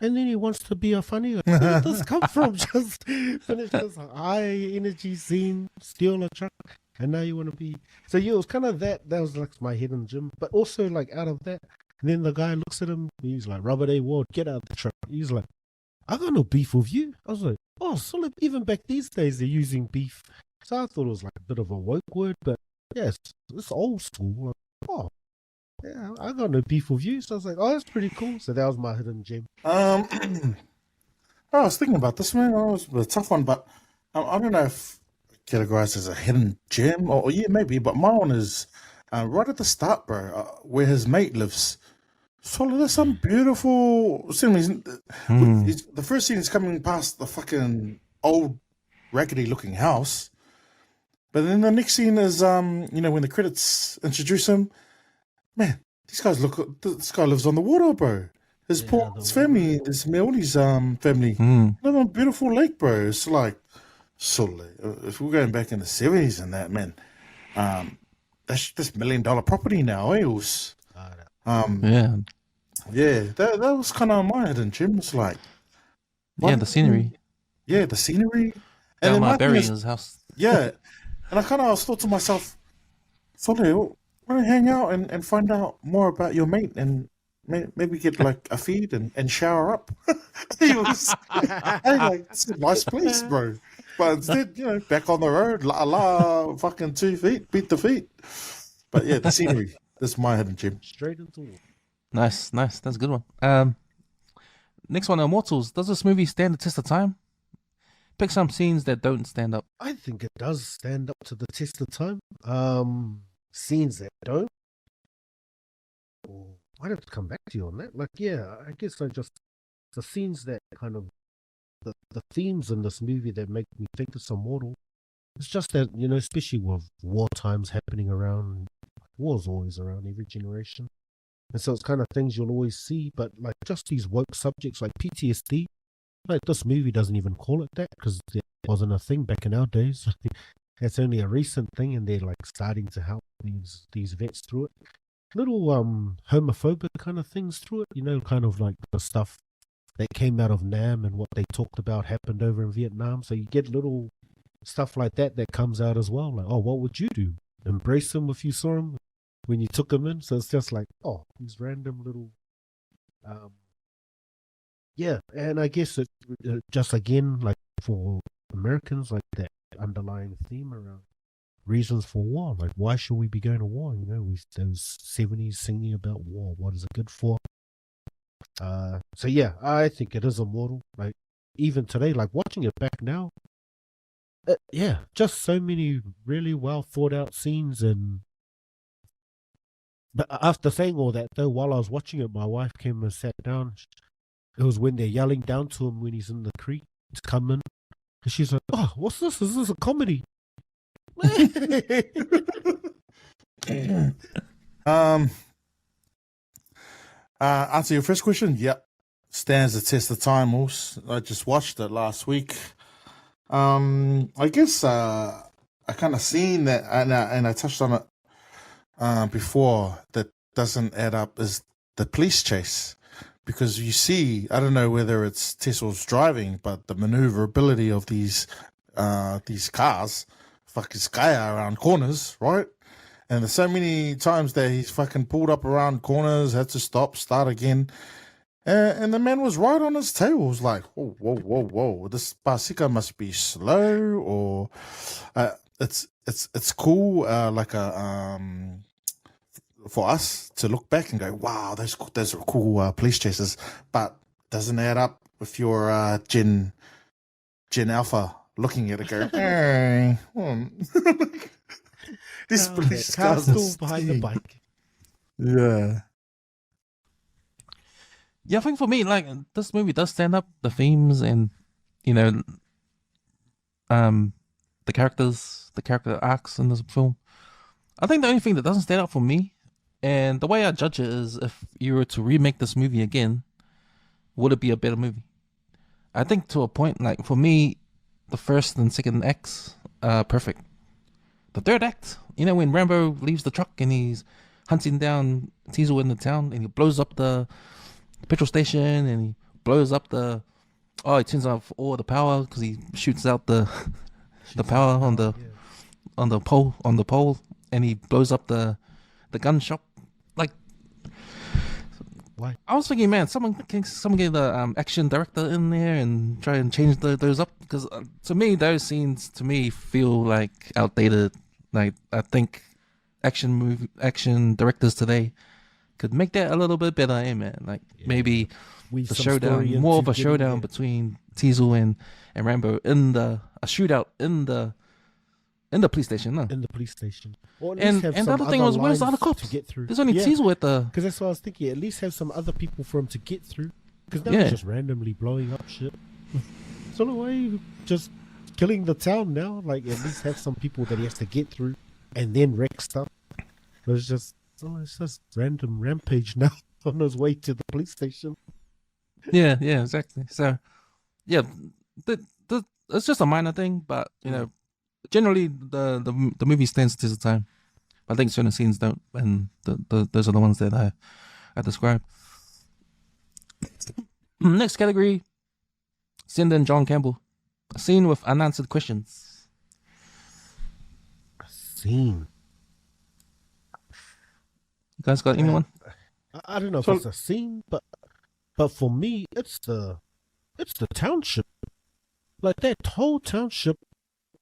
Speaker 4: and then he wants to be a funny guy. Where did this come from? Just finish this high energy scene, steal a truck, and now you want to be... So yeah, it was kind of that was like my hidden gem, but also like out of that, and then the guy looks at him, he's like, Robert A. Ward, get out of the truck. He's like, I got no beef with you. I was like, oh, so even back these days they're using beef. So I thought it was like a bit of a woke word, but yeah, it's old school. Like, oh, yeah, I got no beef with you. So I was like, oh, that's pretty cool. So that was my hidden gem.
Speaker 3: I was thinking about this, man. It was a tough one, but I don't know if categorized as a hidden gem, or yeah, maybe. But my one is right at the start, bro, where his mate lives. So there's some beautiful sceneries. The first scene is coming past the fucking old, raggedy-looking house, but then the next scene is when the credits introduce him. Man, this guy lives on the water, bro. His family, his Meoli's family, live on a beautiful lake, bro. It's like, if we're going back in the 70s and that, man, that's $1 million property now, eh? Yeah, that was kind of my hidden gem. It's like,
Speaker 2: the scenery.
Speaker 3: Yeah, the scenery.
Speaker 2: And
Speaker 3: then
Speaker 2: my
Speaker 3: my thing
Speaker 2: berry
Speaker 3: is-
Speaker 2: in his house.
Speaker 3: Yeah, and I kind of thought to myself, Sole, want to hang out and find out more about your mate and maybe get like a feed and shower up. He was, hey, like, it's a nice place, bro. But instead, back on the road, fucking 2 feet, beat the feet. But yeah, the scenery. That's my hidden gem.
Speaker 4: Straight into war.
Speaker 2: Nice. That's a good one. Next one, Immortals. Does this movie stand the test of time? Pick some scenes that don't stand up.
Speaker 4: I think it does stand up to the test of time. Scenes that don't. I'd have to come back to you on that. Like, yeah, I guess just the scenes that kind of the themes in this movie that make me think it's immortal. It's just that, especially with war times happening around, war's always around every generation. And so it's kind of things you'll always see, but like just these woke subjects like PTSD, like this movie doesn't even call it that because there wasn't a thing back in our days. It's only a recent thing, and they're like starting to help these vets through it. Little homophobic kind of things through it, kind of like the stuff that came out of Nam and what they talked about happened over in Vietnam. So you get little stuff like that comes out as well. Like, oh, what would you do? Embrace him if you saw him when you took him in? So it's just like, oh, these random little, yeah. And I guess it just again, like for Americans, like that underlying theme around reasons for war. Like, why should we be going to war? Those 70s singing about war. What is it good for? So yeah, I think it is immortal. Like even today, like watching it back now, yeah, just so many really well thought out scenes. But after saying all that, though, while I was watching it, my wife came and sat down. It was when they're yelling down to him when he's in the creek to come in, and she's like, "Oh, what's this? Is this a comedy?"
Speaker 3: Um, answer your first question. Yep, stands the test of time. Also, I just watched it last week. I guess I kind of seen that, and I touched on it before. That doesn't add up is the police chase, because you see, I don't know whether it's Tesla's driving, but the maneuverability of these cars, fucking sky around corners, right? And there's so many times that he's fucking pulled up around corners, had to stop, start again. And the man was right on his tail. It was like, whoa, whoa, whoa, whoa. This Pasika must be slow, or it's cool, like for us to look back and go, wow, those are cool police chases. But doesn't add up if you're Gen Alpha looking at it, go, hey, this police car's
Speaker 4: still behind the bike.
Speaker 3: Yeah.
Speaker 2: Yeah, I think for me, like, this movie does stand up the themes and, you know, the character arcs in this film. I think the only thing that doesn't stand out for me, and the way I judge it, is if you were to remake this movie again, would it be a better movie? I think to a point, like, for me, the first and second acts are perfect. The third act, you know, when Rambo leaves the truck and he's hunting down Teasel in the town, and he blows up the petrol station, and he blows up he turns off all the power because he shoots out the power on the pole, and he blows up the gun shop. Like,
Speaker 4: why?
Speaker 2: I was thinking, man, someone get the action director in there and try and change those up, because to me those scenes feel like outdated. Like, I think action directors today could make that a little bit better, man. Like, maybe the showdown, more of a showdown between Teasel and Rambo in a shootout in the police station, no?
Speaker 4: In the police station.
Speaker 2: And the other thing was, where's the other cops?
Speaker 4: To get through.
Speaker 2: There's only Teasel at the...
Speaker 4: Because that's what I was thinking. At least have some other people for him to get through. Because now he's just randomly blowing up shit. So the way just killing the town now, like, at least have some people that he has to get through and then wreck stuff. But it's just random rampage now on his way to the police station.
Speaker 2: Yeah, exactly. So, yeah, it's just a minor thing, but, you know, generally the movie stands the test of time. I think certain scenes don't, and those are the ones that I described. Next category, Cinda and John Campbell. A scene with unanswered questions.
Speaker 4: A scene.
Speaker 2: You guys got anyone?
Speaker 4: I don't know if it's a scene, but for me, it's the township. Like, that whole township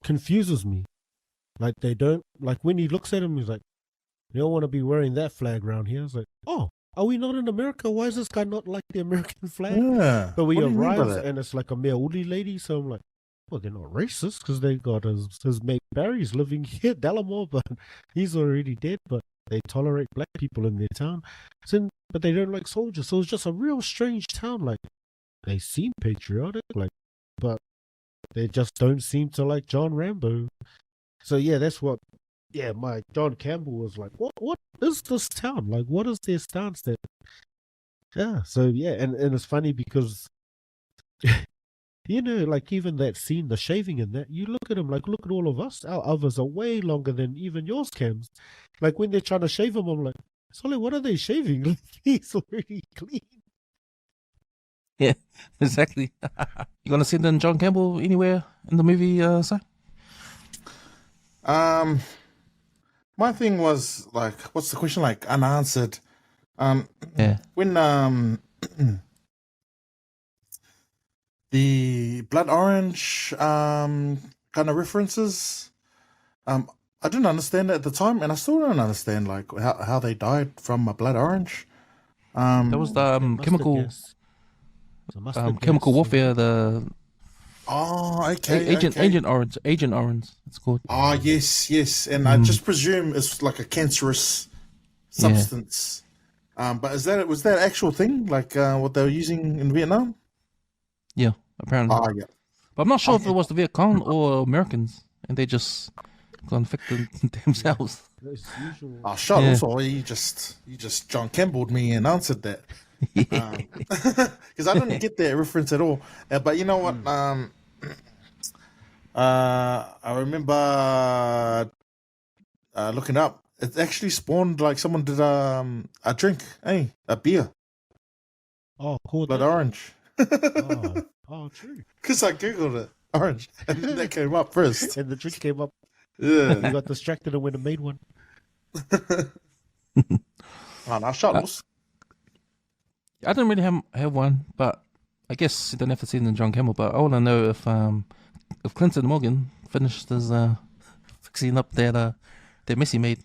Speaker 4: confuses me. Like, they don't, like, when he looks at him, he's like, you don't want to be wearing that flag around here. It's like, oh, are we not in America? Why is this guy not like the American flag?
Speaker 3: Yeah.
Speaker 4: But we arrive and it's like a Maori lady, so I'm like, well, they're not racist because they got his mate Barry's living here, Delamore, but he's already dead, but they tolerate black people in their town. So, but they don't like soldiers. So it's just a real strange town. Like, they seem patriotic, like, but they just don't seem to like John Rambo. So yeah, that's what. Yeah, my John Campbell was like, what is this town? Like, what is their stance that? Yeah, so yeah, and it's funny because, you know, like, even that scene, the shaving and that, you look at him, like, look at all of us. Our others are way longer than even yours, Cams. Like, when they're trying to shave him, I'm like, Solly, what are they shaving? Like, he's already clean.
Speaker 2: Yeah, exactly. You gonna see then John Campbell anywhere in the movie, sir?
Speaker 3: My thing was, like, what's the question? Like, unanswered.
Speaker 2: Yeah.
Speaker 3: When the blood orange kind of references, I didn't understand it at the time, and I still don't understand, like, how they died from a blood orange.
Speaker 2: That was the chemical warfare.
Speaker 3: Okay.
Speaker 2: Agent Orange. It's called.
Speaker 3: Yes, and I just presume it's like a cancerous substance. But was that actual thing, like what they were using in Vietnam?
Speaker 2: Yeah, apparently.
Speaker 3: Yeah.
Speaker 2: But I'm not sure if it was the Viet Cong or Americans, and they just infected themselves.
Speaker 4: Those usual.
Speaker 3: Oh, shot
Speaker 2: Yeah.
Speaker 3: also. You just John Campbelled me and answered that. Because I didn't get that reference at all. But you know what? I remember looking up. It actually spawned like someone did a drink, a beer,
Speaker 4: Oh, called
Speaker 3: blood
Speaker 4: that?
Speaker 3: orange.
Speaker 4: Oh, true.
Speaker 3: Because I googled it, orange, and then that came up first.
Speaker 4: And the drink came up.
Speaker 3: Yeah.
Speaker 4: You got distracted and went and made one.
Speaker 3: Oh, no, shuttles.
Speaker 2: I don't really have one, but I guess you don't have to see it in John Campbell. But I want to know if Clinton Morgan finished his fixing up that mess he made.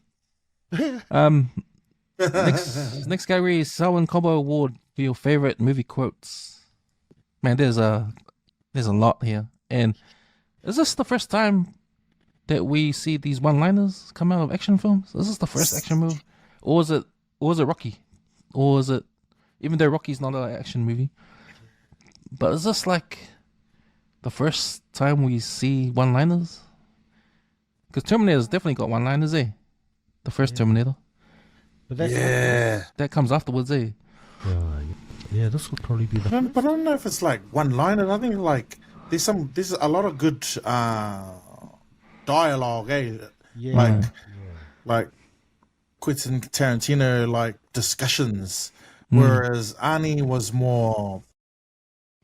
Speaker 2: Next category is Selwyn Combo Award for your favorite movie quotes. Man, there's a lot here, and is this the first time that we see these one-liners come out of action films? Is this the first action movie, or is it Rocky, or is it, even though Rocky's not an action movie, but is this like the first time we see one-liners? Because Terminator's definitely got one-liners, eh? The first Terminator.
Speaker 4: But that's
Speaker 2: That comes afterwards, eh?
Speaker 4: yeah, this would probably be the.
Speaker 3: But I don't know if it's like one liner. I think like there's a lot of good dialogue, eh?
Speaker 4: Yeah.
Speaker 3: Like Quentin Tarantino like discussions, whereas Arnie was more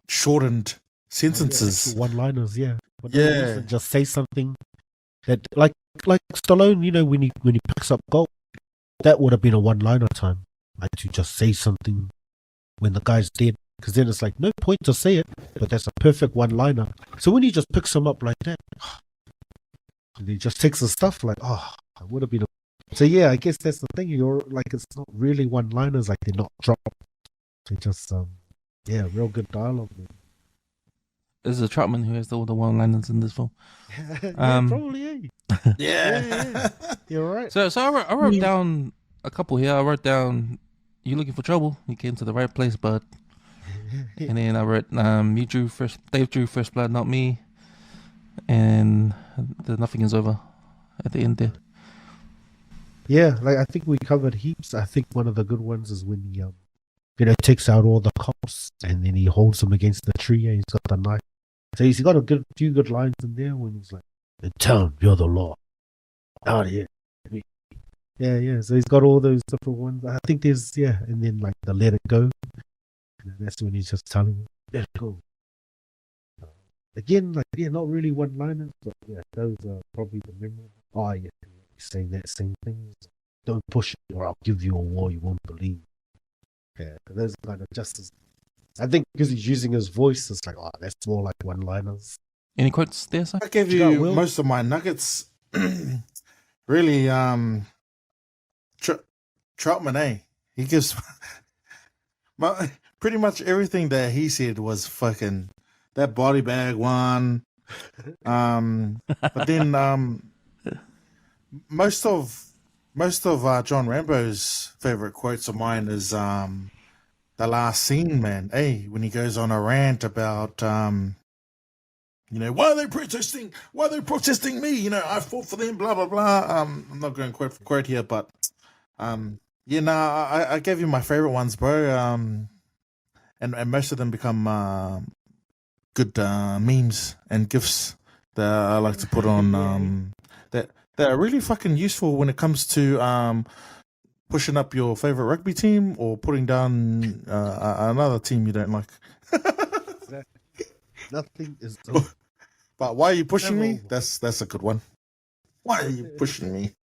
Speaker 3: shortened sentences.
Speaker 4: One-liners, yeah. But
Speaker 3: Yeah.
Speaker 4: no reason, just say something that, like Stallone, you know, when he picks up gold, that would have been a one-liner time, like to just say something when the guy's dead, because then it's like no point to say it, but that's a perfect one-liner. So when he just picks him up like that, and he just takes the stuff like, it would have been. So yeah, I guess that's the thing. You're like, it's not really one-liners, like they're not dropped. They just real good dialogue. Man.
Speaker 2: Is it Troutman who has all the one-liners in this film?
Speaker 4: Probably.
Speaker 3: Yeah.
Speaker 4: You're right.
Speaker 2: So I wrote down a couple here. I wrote down, "You looking for trouble? You came to the right place, bud." And then I wrote, Dave drew first blood, not me. And the nothing is over at the end there.
Speaker 4: Yeah, like I think we covered heaps. I think one of the good ones is when he, takes out all the cops and then he holds them against the tree and he's got the knife. So he's got a few good lines in there when he's like, "In town, you're the law. Out here." Yeah. So he's got all those different ones. I think there's and then like the "let it go." And that's when he's just telling him, "Let it go." Again, not really one-liners, but those are probably the memorable. Oh yeah, saying that same thing. "Don't push it, or I'll give you a war you won't believe." Yeah, those are kind of just as. I think because he's using his voice, it's like, that's more like one-liners.
Speaker 2: Any quotes there, sir?
Speaker 3: I gave
Speaker 4: You got
Speaker 3: you
Speaker 4: Will?
Speaker 3: most of my nuggets. Really, Troutman, he gives pretty much everything that he said was fucking that body bag one. But then most of John Rambo's favorite quotes of mine is the last scene, man. When he goes on a rant about why are they protesting? Why are they protesting me? I fought for them, blah blah blah. I'm not going quote for quote here, but I gave you my favorite ones, bro. And most of them become good memes and gifs that I like to put on that are really fucking useful when it comes to pushing up your favorite rugby team or putting down another team you don't like.
Speaker 4: Nothing is.
Speaker 3: But why are you pushing me? That's a good one. Why are you pushing me?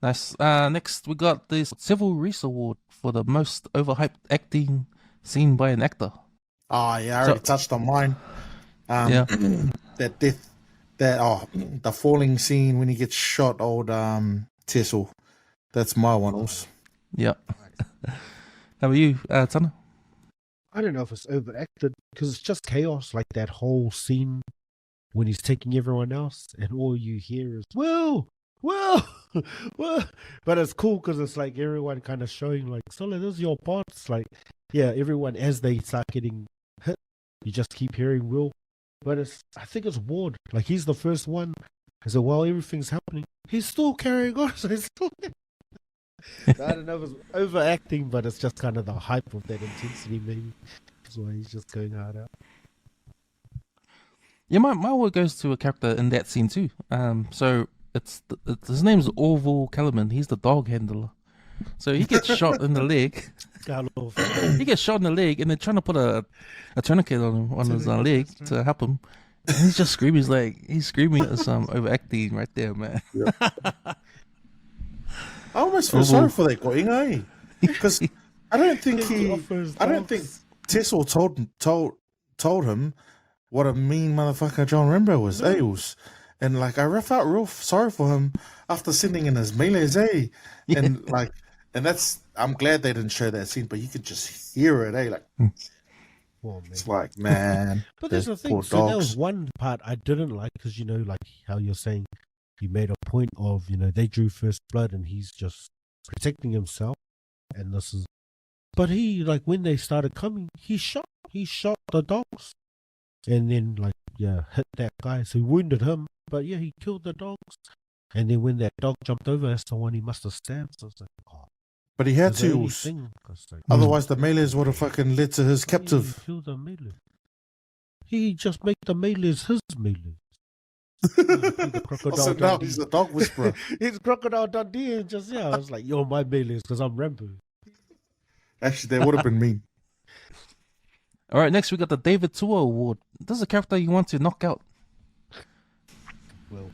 Speaker 2: Nice. Next, we got the Civil Reese Award for the most overhyped acting seen by an actor.
Speaker 3: Oh yeah, I already touched on mine. That death, the falling scene when he gets shot. Old Tessel. That's my one also.
Speaker 2: Yeah. How about you, Tana?
Speaker 4: I don't know if it's overacted because it's just chaos. Like that whole scene when he's taking everyone else, and all you hear is "Well." But it's cool because it's like everyone kind of showing like, "So this is your parts." Like, everyone as they start getting hit, you just keep hearing Will. But I think it's Ward. Like he's the first one And so while everything's happening, he's still carrying on. So he's still. I don't know if it's overacting, but it's just kind of the hype of that intensity, maybe. That's why he's just going hard out.
Speaker 2: Yeah, my word goes to a character in that scene too. So it's his name's Orville Kellerman. He's the dog handler. So he gets shot in the leg. He gets shot in the leg, and they're trying to put a tourniquet on his leg to help him. And he's just screaming. He's screaming at some overacting right there, man.
Speaker 3: Yeah. I almost feel sorry for that guy, because I don't think Tessel told him what a mean motherfucker John Rambo was, and like I felt real sorry for him after sending in his melees, and like, and I'm glad they didn't show that scene, but you could just hear it, like.
Speaker 4: Oh,
Speaker 3: it's like, man.
Speaker 4: But there's the thing. So that was one part I didn't like, because like how you're saying. He made a point of, they drew first blood and he's just protecting himself. And this is, but he, like, when they started coming, he shot the dogs. And then, like, hit that guy. So he wounded him, but he killed the dogs. And then when that dog jumped over, that's the one he must have stabbed. So it's like, oh.
Speaker 3: But he had to. Otherwise, the melees would have fucking led to his captive.
Speaker 4: He killed the melee. He just made the melees his melees.
Speaker 3: So now he's a dog whisperer.
Speaker 4: He's Crocodile Dundee, and just I was like, "You're my melees because I'm Rambo."
Speaker 3: Actually, that would have been mean.
Speaker 2: All right, next we got the David Tua Award. This is a character you want to knock out.
Speaker 4: Well,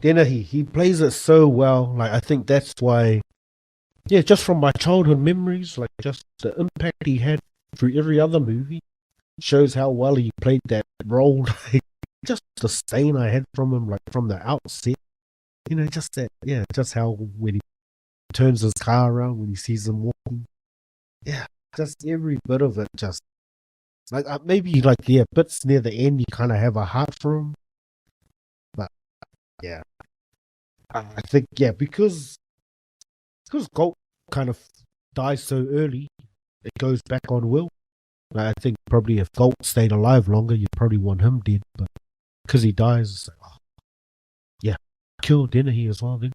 Speaker 4: Dennehy, he plays it so well. Like I think that's why. Yeah, just from my childhood memories, like just the impact he had through every other movie, shows how well he played that role. Just the stain I had from him, like from the outset, just that, just how when he turns his car around, when he sees him walking, just every bit of it, just like maybe like bits near the end, you kind of have a heart for him, but I think because Gold kind of dies so early, it goes back on Will. I think probably if Gold stayed alive longer, you'd probably want him dead, but. Because he dies, it's like, kill Dennehy as well, then.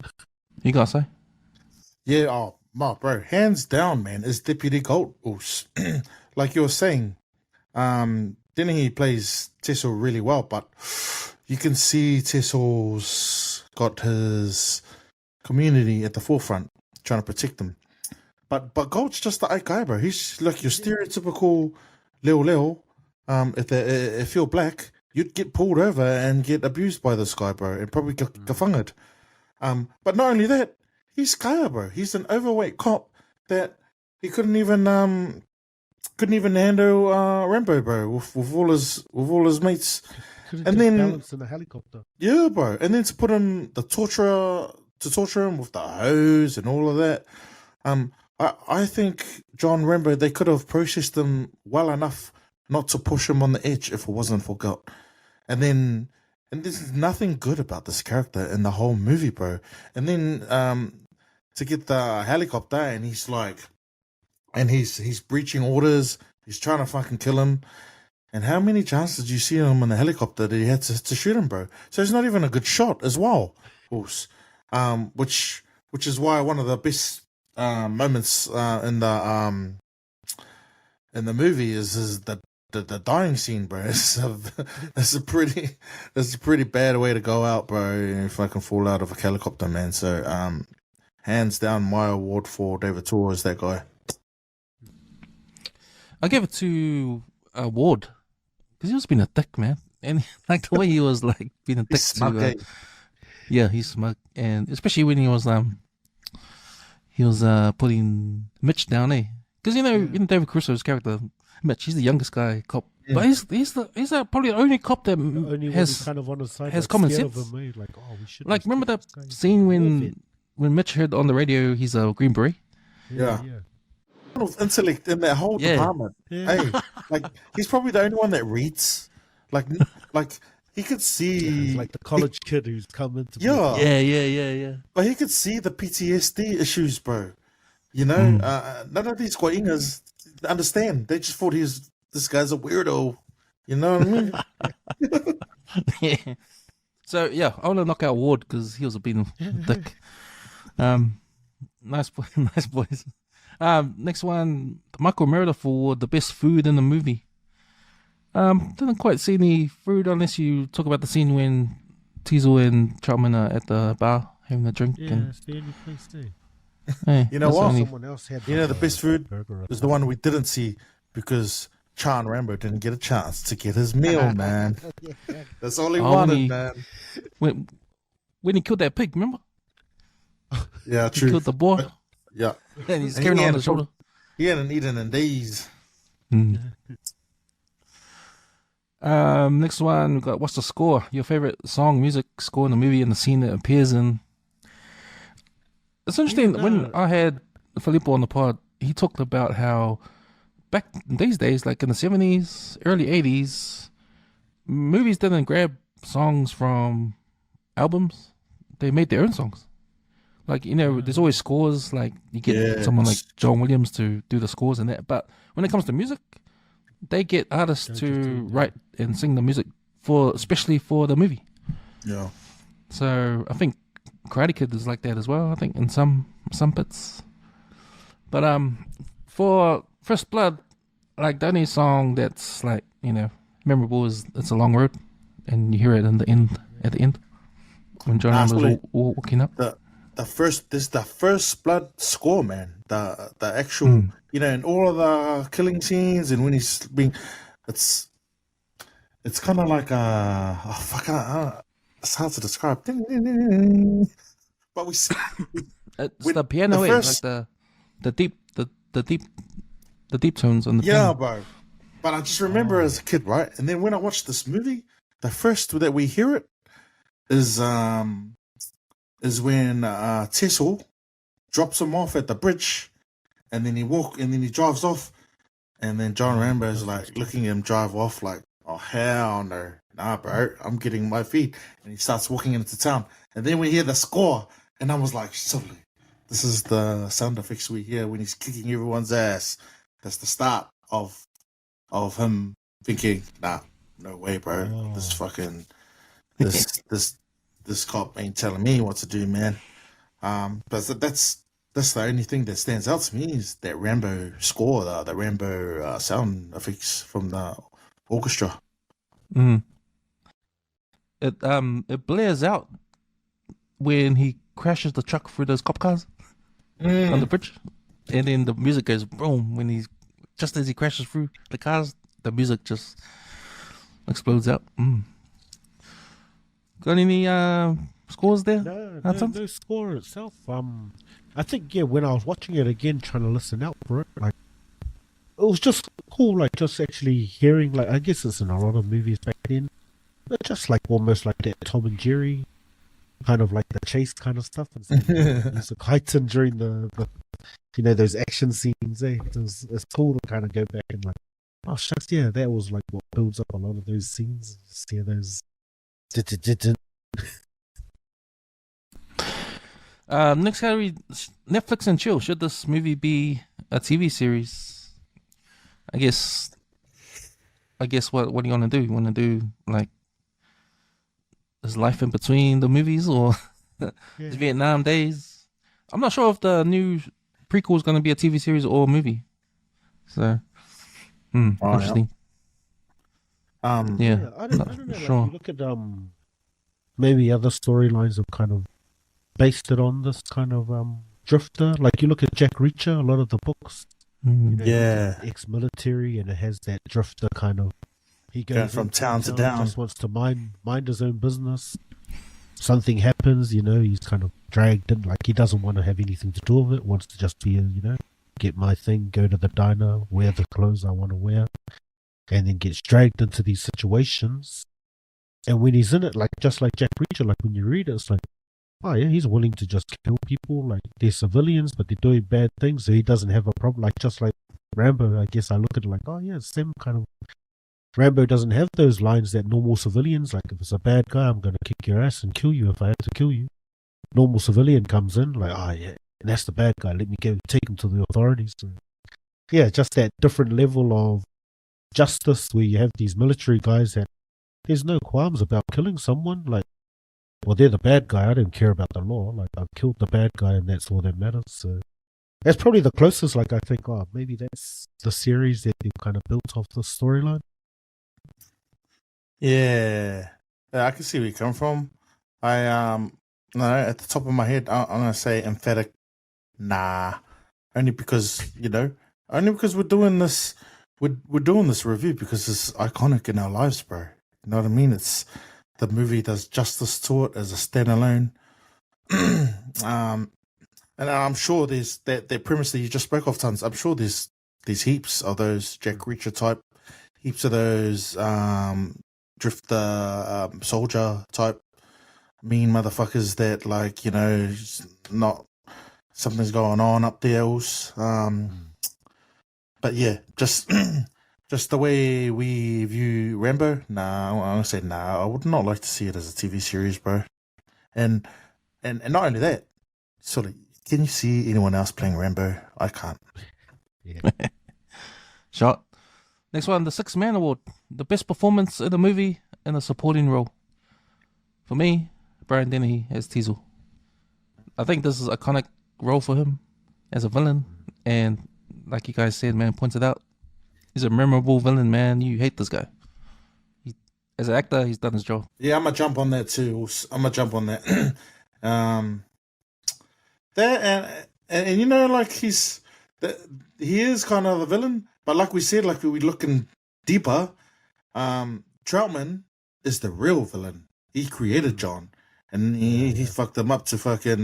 Speaker 2: You gotta say?
Speaker 3: Yeah, bro, hands down, man, is Deputy Gold. Like you were saying, Dennehy plays Tessel really well, but you can see Tessel's got his community at the forefront, trying to protect them. But Gold's just the guy, bro. He's like your stereotypical Leo. If you're black, you'd get pulled over and get abused by this guy, bro, and probably get gevangered. But not only that, he's Kaya, bro. He's an overweight cop that he couldn't even handle Rambo, bro, with all his mates.
Speaker 4: And then balance in a helicopter.
Speaker 3: Yeah, bro. And then to put him to torture him with the hose and all of that. I think John Rambo, they could have processed him well enough not to push him on the edge if it wasn't for God. And there's nothing good about this character in the whole movie, bro. And then to get the helicopter, and he's like, and he's breaching orders. He's trying to fucking kill him. And how many chances did you see him in the helicopter that he had to shoot him, bro? So he's not even a good shot as well, of course. Which is why one of the best moments in the movie is the dying scene, bro. It's a pretty bad way to go out, bro. If I can fall out of a helicopter, man. So hands down, my award for David Tua is that guy.
Speaker 2: I give it to Ward because he was being a dick, man, and like the way he was like being a dick to. Yeah, he's smug, and especially when he was putting Mitch down, because in David Crusoe's character, Mitch, he's the youngest guy cop, but he's probably the only cop that has
Speaker 4: kind of on the side,
Speaker 2: has
Speaker 4: like,
Speaker 2: common sense. Like remember that scene when Mitch heard on the radio he's a Green Beret?
Speaker 3: Yeah. Of intellect in that whole department. Yeah. Hey, like he's probably the only one that reads. Like he could see
Speaker 4: like the college kid who's come into
Speaker 2: yeah.
Speaker 3: But he could see the PTSD issues, bro. You know, none of these Guaingas understand. They just thought this guy's a weirdo. You know what I mean?
Speaker 2: Yeah. So yeah, I want to knock out Ward because he was a beating dick. Nice, nice boys. Next one, Michael Meredith for the best food in the movie. Didn't quite see any food unless you talk about the scene when Teasel and Troutman are at the bar having a drink.
Speaker 4: Yeah,
Speaker 2: and
Speaker 4: it's the only place there.
Speaker 3: You know what?
Speaker 4: Someone else had
Speaker 3: The best food
Speaker 4: burger or
Speaker 3: is the one we didn't see because John Rambo didn't get a chance to get his meal, man. That's all he wanted, man.
Speaker 2: When he killed that pig, remember?
Speaker 3: Yeah,
Speaker 2: He
Speaker 3: true.
Speaker 2: killed the boy.
Speaker 3: Yeah.
Speaker 2: And he's
Speaker 3: And
Speaker 2: carrying
Speaker 3: he
Speaker 2: on
Speaker 3: had
Speaker 2: his
Speaker 3: a-
Speaker 2: shoulder.
Speaker 3: He hadn't eaten in days.
Speaker 2: Next one, we got what's the score? Your favorite song, music score in the movie and the scene it appears in. It's interesting. When I had Filippo on the pod, he talked about how back in these days, like in the 70s, early 80s, movies didn't grab songs from albums. They made their own songs. Like, there's always scores. Like, you get someone like John Williams to do the scores and that. But when it comes to music, they get artists to write and sing the music especially for the movie.
Speaker 3: Yeah.
Speaker 2: So I think Karate Kid is like that as well. I think in some bits. But for First Blood, like the only song that's like memorable is "It's a Long Road," and you hear it at the end when John Rambo's walking up.
Speaker 3: The first blood score, man. The actual, and all of the killing scenes, and when he's being, it's kind of like it's hard to describe. But we see
Speaker 2: it's the piano, like the deep tones on the piano.
Speaker 3: bro. But I just remember as a kid, right? And then when I watched this movie, the first that we hear it is when Tessel drops him off at the bridge, and then he drives off, and then John Rambo is like looking at him drive off, like, oh hell no, nah, bro, I'm getting my feet, and he starts walking into town, and then we hear the score, and I was like, silly, this is the sound effects we hear when he's kicking everyone's ass. That's the start of him thinking, nah, no way, bro, this fucking this cop ain't telling me what to do, man. But that's the only thing that stands out to me is that Rambo score, the Rambo sound effects from the orchestra.
Speaker 2: It blares out when he crashes the truck through those cop cars on the bridge, and then the music goes boom when just as he crashes through the cars, the music just explodes out. Got any scores there?
Speaker 4: No score itself. I think when I was watching it again, trying to listen out for it, like it was just cool, like just actually hearing, like I guess it's in a lot of movies back then, but just like almost like that Tom and Jerry kind of like the chase kind of stuff, and music heightened during the those action scenes. It's cool to kind of go back and like, oh shucks, yeah, that was like what builds up a lot of those scenes. Just hear those.
Speaker 2: Next category, Netflix and chill. Should this movie be a TV series? I guess what do you want to do? You want to do like is life in between the movies or is Vietnam days? I'm not sure if the new prequel is going to be a TV series or a movie. So, interesting.
Speaker 4: I don't know.
Speaker 2: Sure.
Speaker 4: Like, you look at maybe other storylines have kind of based it on this kind of drifter. Like you look at Jack Reacher, a lot of the books, ex-military, and it has that drifter kind of. He goes
Speaker 3: from town to town,
Speaker 4: just wants to mind his own business. Something happens, he's kind of dragged in. Like he doesn't want to have anything to do with it. Wants to just be, get my thing, go to the diner, wear the clothes I want to wear, and then gets dragged into these situations. And when he's in it, like just like Jack Reacher, like when you read it, it's like, oh yeah, he's willing to just kill people. Like they're civilians, but they're doing bad things, so he doesn't have a problem. Like just like Rambo, I guess I look at it like, oh yeah, same kind of. Rambo doesn't have those lines that normal civilians, like if it's a bad guy, I'm going to kick your ass and kill you if I have to kill you. Normal civilian comes in like, oh yeah, that's the bad guy. Let me go take him to the authorities. So, yeah, just that different level of justice where you have these military guys that there's no qualms about killing someone. Like well, they're the bad guy. I don't care about the law. Like, I've killed the bad guy, and that's all that matters. So that's probably the closest. Like, I think, oh, maybe that's the series that they've kind of built off the storyline.
Speaker 3: Yeah, I can see where you come from. No, at the top of my head, I'm gonna say emphatic, nah. Only because we're doing this, we're doing this review because it's iconic in our lives, bro. You know what I mean? It's the movie does justice to it as a standalone. And I'm sure there's that premise that you just spoke of, tons. I'm sure there's heaps of those Jack Reacher type, heaps of those drifter soldier type mean motherfuckers that, like, not something's going on up there else. But yeah, just just the way we view Rambo, nah, I'm gonna say nah. I would not like to see it as a TV series, bro. And not only that, sort of, can you see anyone else playing Rambo? I can't.
Speaker 4: Yeah.
Speaker 2: Shot. Next one, the Six Man Award. The best performance in a movie in a supporting role. For me, Brian Dennehy as Teasel. I think this is an iconic role for him as a villain. And like you guys said, man, pointed out, he's a memorable villain, man. You hate this guy. As an actor, he's done his job.
Speaker 3: Yeah, I'm gonna jump on that too. I'm gonna jump on that. That and like he is kind of the villain, but like we said, like we looking deeper, Troutman is the real villain. He created John, and he fucked him up to fucking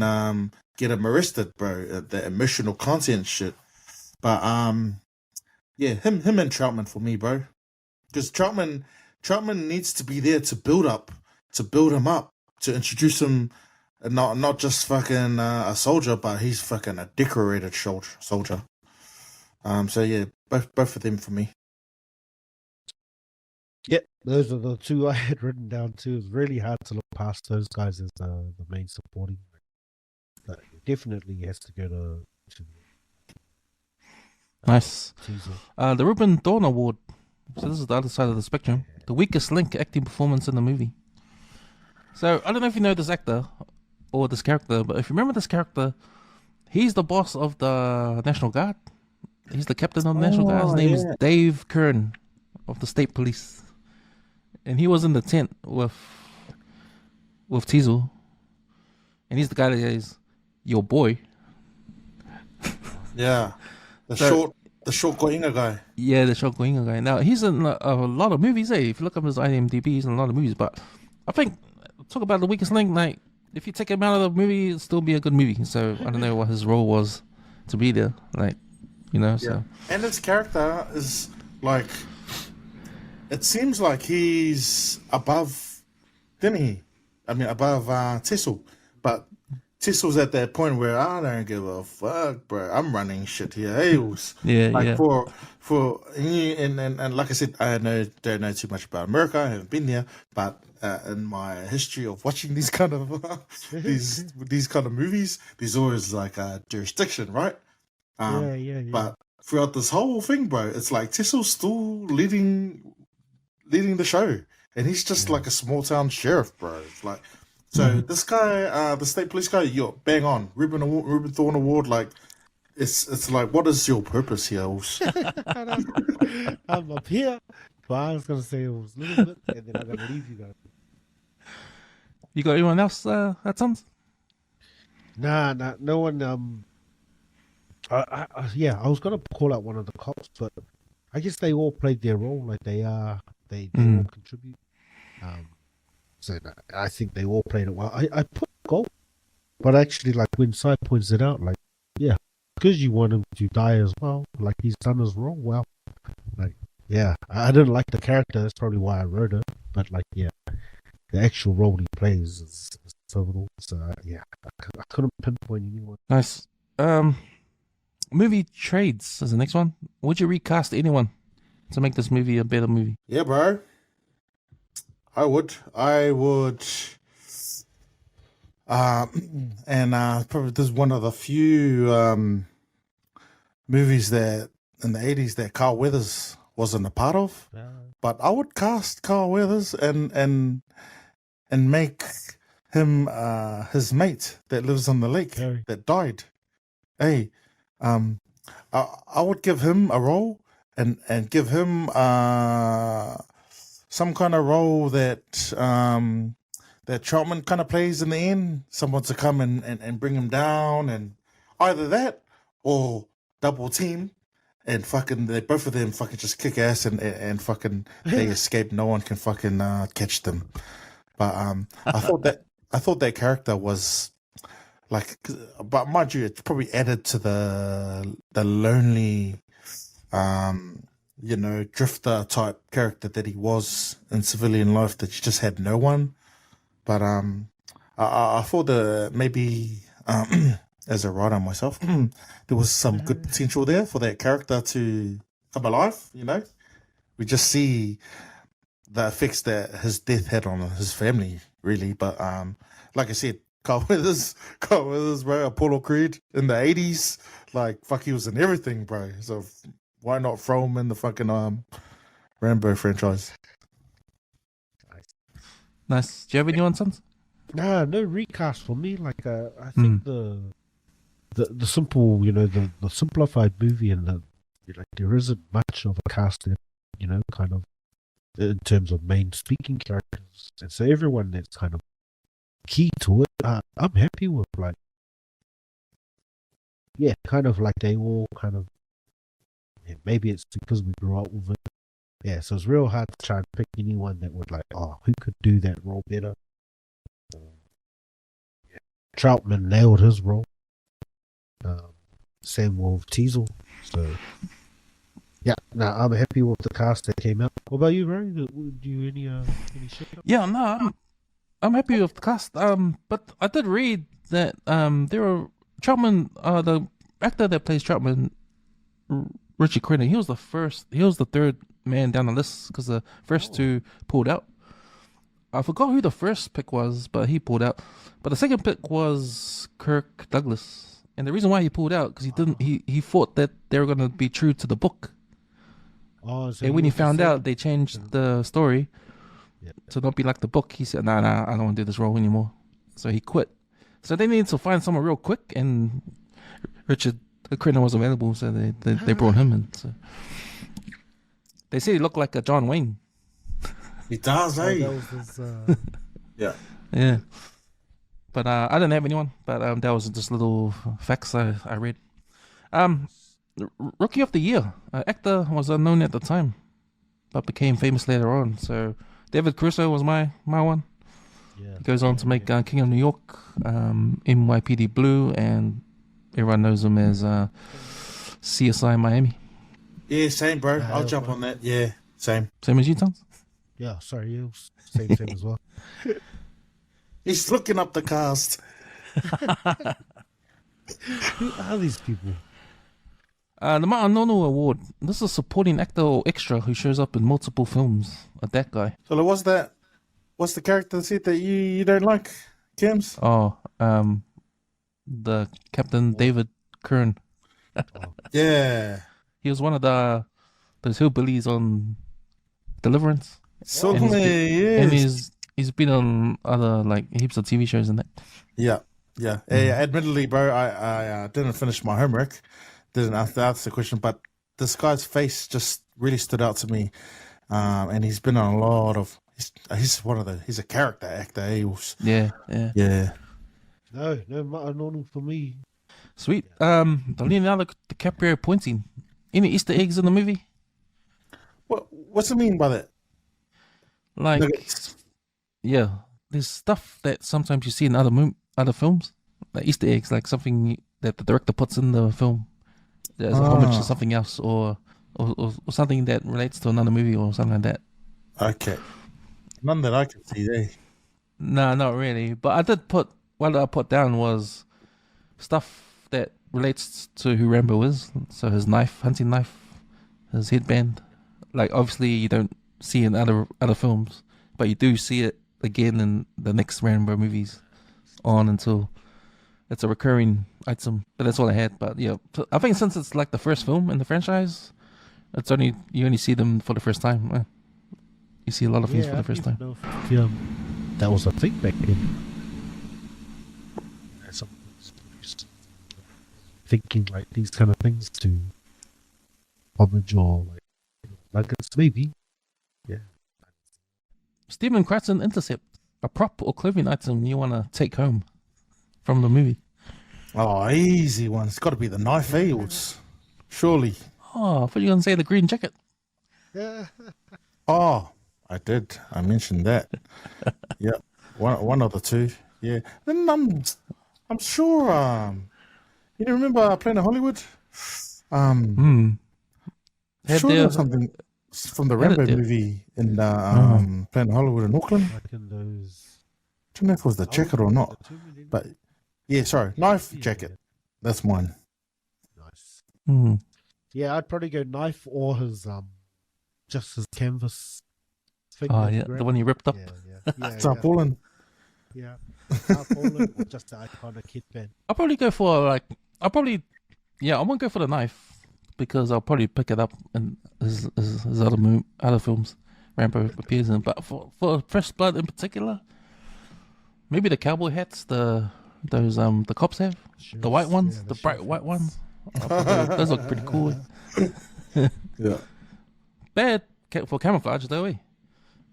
Speaker 3: get him arrested, bro. The emotional content shit. But yeah, him and Troutman for me, bro, because Troutman needs to be there to build him up, to introduce him. Not just fucking a soldier, but he's fucking a decorated soldier. So yeah, both of them for me.
Speaker 4: Yep, those are the two I had written down too. It's really hard to look past those guys as the main supporting. But definitely has to go to
Speaker 2: Nice.
Speaker 4: Teasel.
Speaker 2: The Ruben Thorne Award. So this is the other side of the spectrum. The weakest link acting performance in the movie. So I don't know if you know this actor or this character, but if you remember this character, he's the boss of the National Guard. He's the captain of the National Guard. His name is Dave Kern of the State Police. And he was in the tent with Teasel. And he's the guy that is your boy.
Speaker 3: Yeah. The short Goinga guy.
Speaker 2: Yeah, the short Goinga guy. Now, he's in a lot of movies, eh? If you look up his IMDb, he's in a lot of movies. But I think, talk about the weakest link, like, if you take him out of the movie, it'll still be a good movie. So I don't know what his role was to be there, like, so.
Speaker 3: And his character is like, it seems like he's above, didn't he? I mean, above Tissel. But Tissel's at that point where I don't give a fuck, bro. I'm running shit here. Hey, for and like I said, I don't know too much about America. I haven't been there, but in my history of watching these kind of these kind of movies, there's always like a jurisdiction, right?
Speaker 4: Yeah.
Speaker 3: But throughout this whole thing, bro, it's like Tissel's still leading the show, and he's just like a small town sheriff, bro. It's like, so this guy, the state police guy, you're bang on. Ruben Thorne Award, like, it's like, what is your purpose here?
Speaker 4: I'm up here, but I was gonna say it was a little bit, and then I'm gonna leave you guys.
Speaker 2: You got anyone else, Sons?
Speaker 4: Nah, no one. I was gonna call out one of the cops, but I guess they all played their role. Like they all contribute. So I think they all played it well. I put goal, but actually, like when Sai points it out, like, yeah, because you want him to die as well. Like, he's done his role well. Like, yeah, I didn't like the character. That's probably why I wrote it. But like, yeah, the actual role he plays is pivotal. So yeah, I couldn't pinpoint anyone.
Speaker 2: Nice. Movie trades is the next one. Would you recast anyone to make this movie a better movie?
Speaker 3: Yeah, bro. I would. And probably this is one of the few movies that in the 80s that Carl Weathers wasn't a part of. But I would cast Carl Weathers and make his mate that lives on the lake
Speaker 4: Harry.
Speaker 3: that died. Hey, I would give him a role and give him some kind of role that that Troutman kind of plays in the end. Someone to come and bring him down, and either that or double team. And fucking, both of them fucking just kick ass and fucking they escape. No one can fucking catch them. But I thought that character was like, but mind you, it's probably added to the lonely, drifter type character that he was in civilian life, that he just had no one. But I thought maybe as a writer myself, there was some good potential there for that character to come alive. We just see the effects that his death had on his family, really. But like I said, Carl Weathers, bro, Apollo Creed in the 80s, like, fuck, he was in everything, bro. So why not throw him in the fucking Rambo franchise?
Speaker 2: Nice. Do you have anyone, Sons?
Speaker 4: Nah, no recast for me. Like, I think the simple, the simplified movie, and there isn't much of a cast in, kind of in terms of main speaking characters, and so everyone that's kind of key to it, I'm happy with, like, kind of like they all kind of, maybe it's because we grew up with it. So it's real hard to try and pick anyone that would, like, who could do that role better. Troutman nailed his role. Samuel Teasel. So I'm happy with the cast that came out. What about you, Ray? Do you any shit?
Speaker 2: Yeah, no, I'm happy with the cast. But I did read that there are Troutman, the actor that plays Troutman, Richie Crenna. He was the third man down the list because the first two pulled out. I forgot who the first pick was, but he pulled out. But the second pick was Kirk Douglas, and the reason why he pulled out because he thought that they were going to be true to the book.
Speaker 4: So
Speaker 2: and when he found out they changed the story to not be like the book, he said, "Nah, I don't want to do this role anymore." So he quit. So they needed to find someone real quick, and Richard Crenna was available, so they brought him in. So they say he looked like a John Wayne.
Speaker 3: He does, eh?
Speaker 4: That was his,
Speaker 2: Yeah. But I didn't have anyone. But that was just little facts I read. Rookie of the Year. Actor was unknown at the time, but became famous later on. So David Caruso was my one.
Speaker 4: Yeah.
Speaker 2: He goes on to make King of New York, NYPD Blue, and everyone knows him as CSI Miami.
Speaker 3: Yeah, same, bro. I'll jump on that. Yeah, same.
Speaker 2: Same as you, Tons?
Speaker 4: Yeah, sorry, you same as well.
Speaker 3: He's looking up the cast.
Speaker 4: Who are these people?
Speaker 2: The Martin Nono Award. This is a supporting actor or extra who shows up in multiple films. That guy.
Speaker 3: So what's the character that you don't like, Cams?
Speaker 2: Oh, the Captain David Kern.
Speaker 3: Yeah.
Speaker 2: He was one of those hillbillies on Deliverance.
Speaker 3: Certainly, yes.
Speaker 2: And he's been on other, like, heaps of TV shows and that.
Speaker 3: Yeah. Admittedly, bro, I didn't finish my homework. Didn't answer the question, but this guy's face just really stood out to me. And he's been on a lot of. He's a character actor.
Speaker 2: Yeah.
Speaker 4: No, Martin for me.
Speaker 2: Sweet. The Leonardo DiCaprio pointing. Any Easter eggs in the movie?
Speaker 3: What's it mean by that?
Speaker 2: Like,
Speaker 3: Nuggets.
Speaker 2: Yeah, there's stuff that sometimes you see in other films, like Easter eggs, like something that the director puts in the film as a homage to something else, or something that relates to another movie or something like that.
Speaker 3: Okay, none that I can see there.
Speaker 2: No, not really. But I did what I put down was stuff that relates to who Rambo is. So his hunting knife, his headband. Like, obviously you don't see in other films, but you do see it again in the next Rambo movies on until it's a recurring item. But that's all I had. But yeah, I think since it's like the first film in the franchise, you only see them for the first time. You see a lot of things for the first time.
Speaker 4: Yeah, that was a thing back then. thinking like these kind of things to homage or like nuggets, maybe. Yeah.
Speaker 2: Stephen Cratton intercept, a prop or clothing item you want to take home from the movie.
Speaker 3: Oh, easy one. It's got to be the knife eels. Surely.
Speaker 2: Oh, I thought you were going to say the green jacket.
Speaker 4: Yeah.
Speaker 3: Oh, I did. I mentioned that. Yeah, one of the two. Yeah. Then I'm sure. You remember Planet Hollywood?
Speaker 2: Had
Speaker 3: Sure, there
Speaker 2: their-
Speaker 3: was something from the
Speaker 2: Had it
Speaker 3: Rambo
Speaker 2: there.
Speaker 3: movie in Planet Hollywood in Auckland.
Speaker 4: Like in those.
Speaker 3: I don't know if it was the jacket or not, but yeah, sorry, knife jacket. That's mine.
Speaker 4: Nice.
Speaker 2: Hmm.
Speaker 4: Yeah, I'd probably go knife or his just his canvas thing.
Speaker 2: Oh,
Speaker 4: that he
Speaker 2: yeah, the
Speaker 4: grabbed.
Speaker 2: one you ripped up.
Speaker 4: Yeah.
Speaker 3: Tarpaulin.
Speaker 4: Yeah. Tarpaulin or just the iconic headband.
Speaker 2: I'll probably go for I won't go for the knife because I'll probably pick it up in his other films Rambo appears in. But for First Blood in particular, maybe the cowboy hats, the cops have, the white ones,
Speaker 4: Yeah,
Speaker 2: the
Speaker 4: the
Speaker 2: bright
Speaker 4: sheriff
Speaker 2: white
Speaker 4: hats.
Speaker 2: ones. Those look pretty cool.
Speaker 3: Yeah.
Speaker 2: Bad for camouflage though, eh?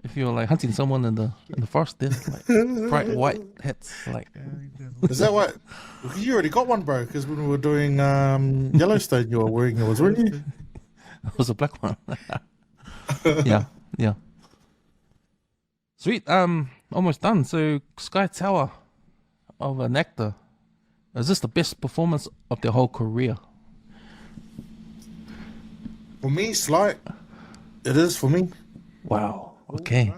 Speaker 2: If you're like hunting someone in the forest, there, like bright white hats, like
Speaker 3: Is that what? You already got one, bro. Because when we were doing Yellowstone, you were wearing yours, weren't you?
Speaker 2: it was a black one. yeah. Sweet. Almost done. So Sky Tower of an actor. Is this the best performance of their whole career?
Speaker 3: For me, Slight, it is for me.
Speaker 2: Wow. Okay.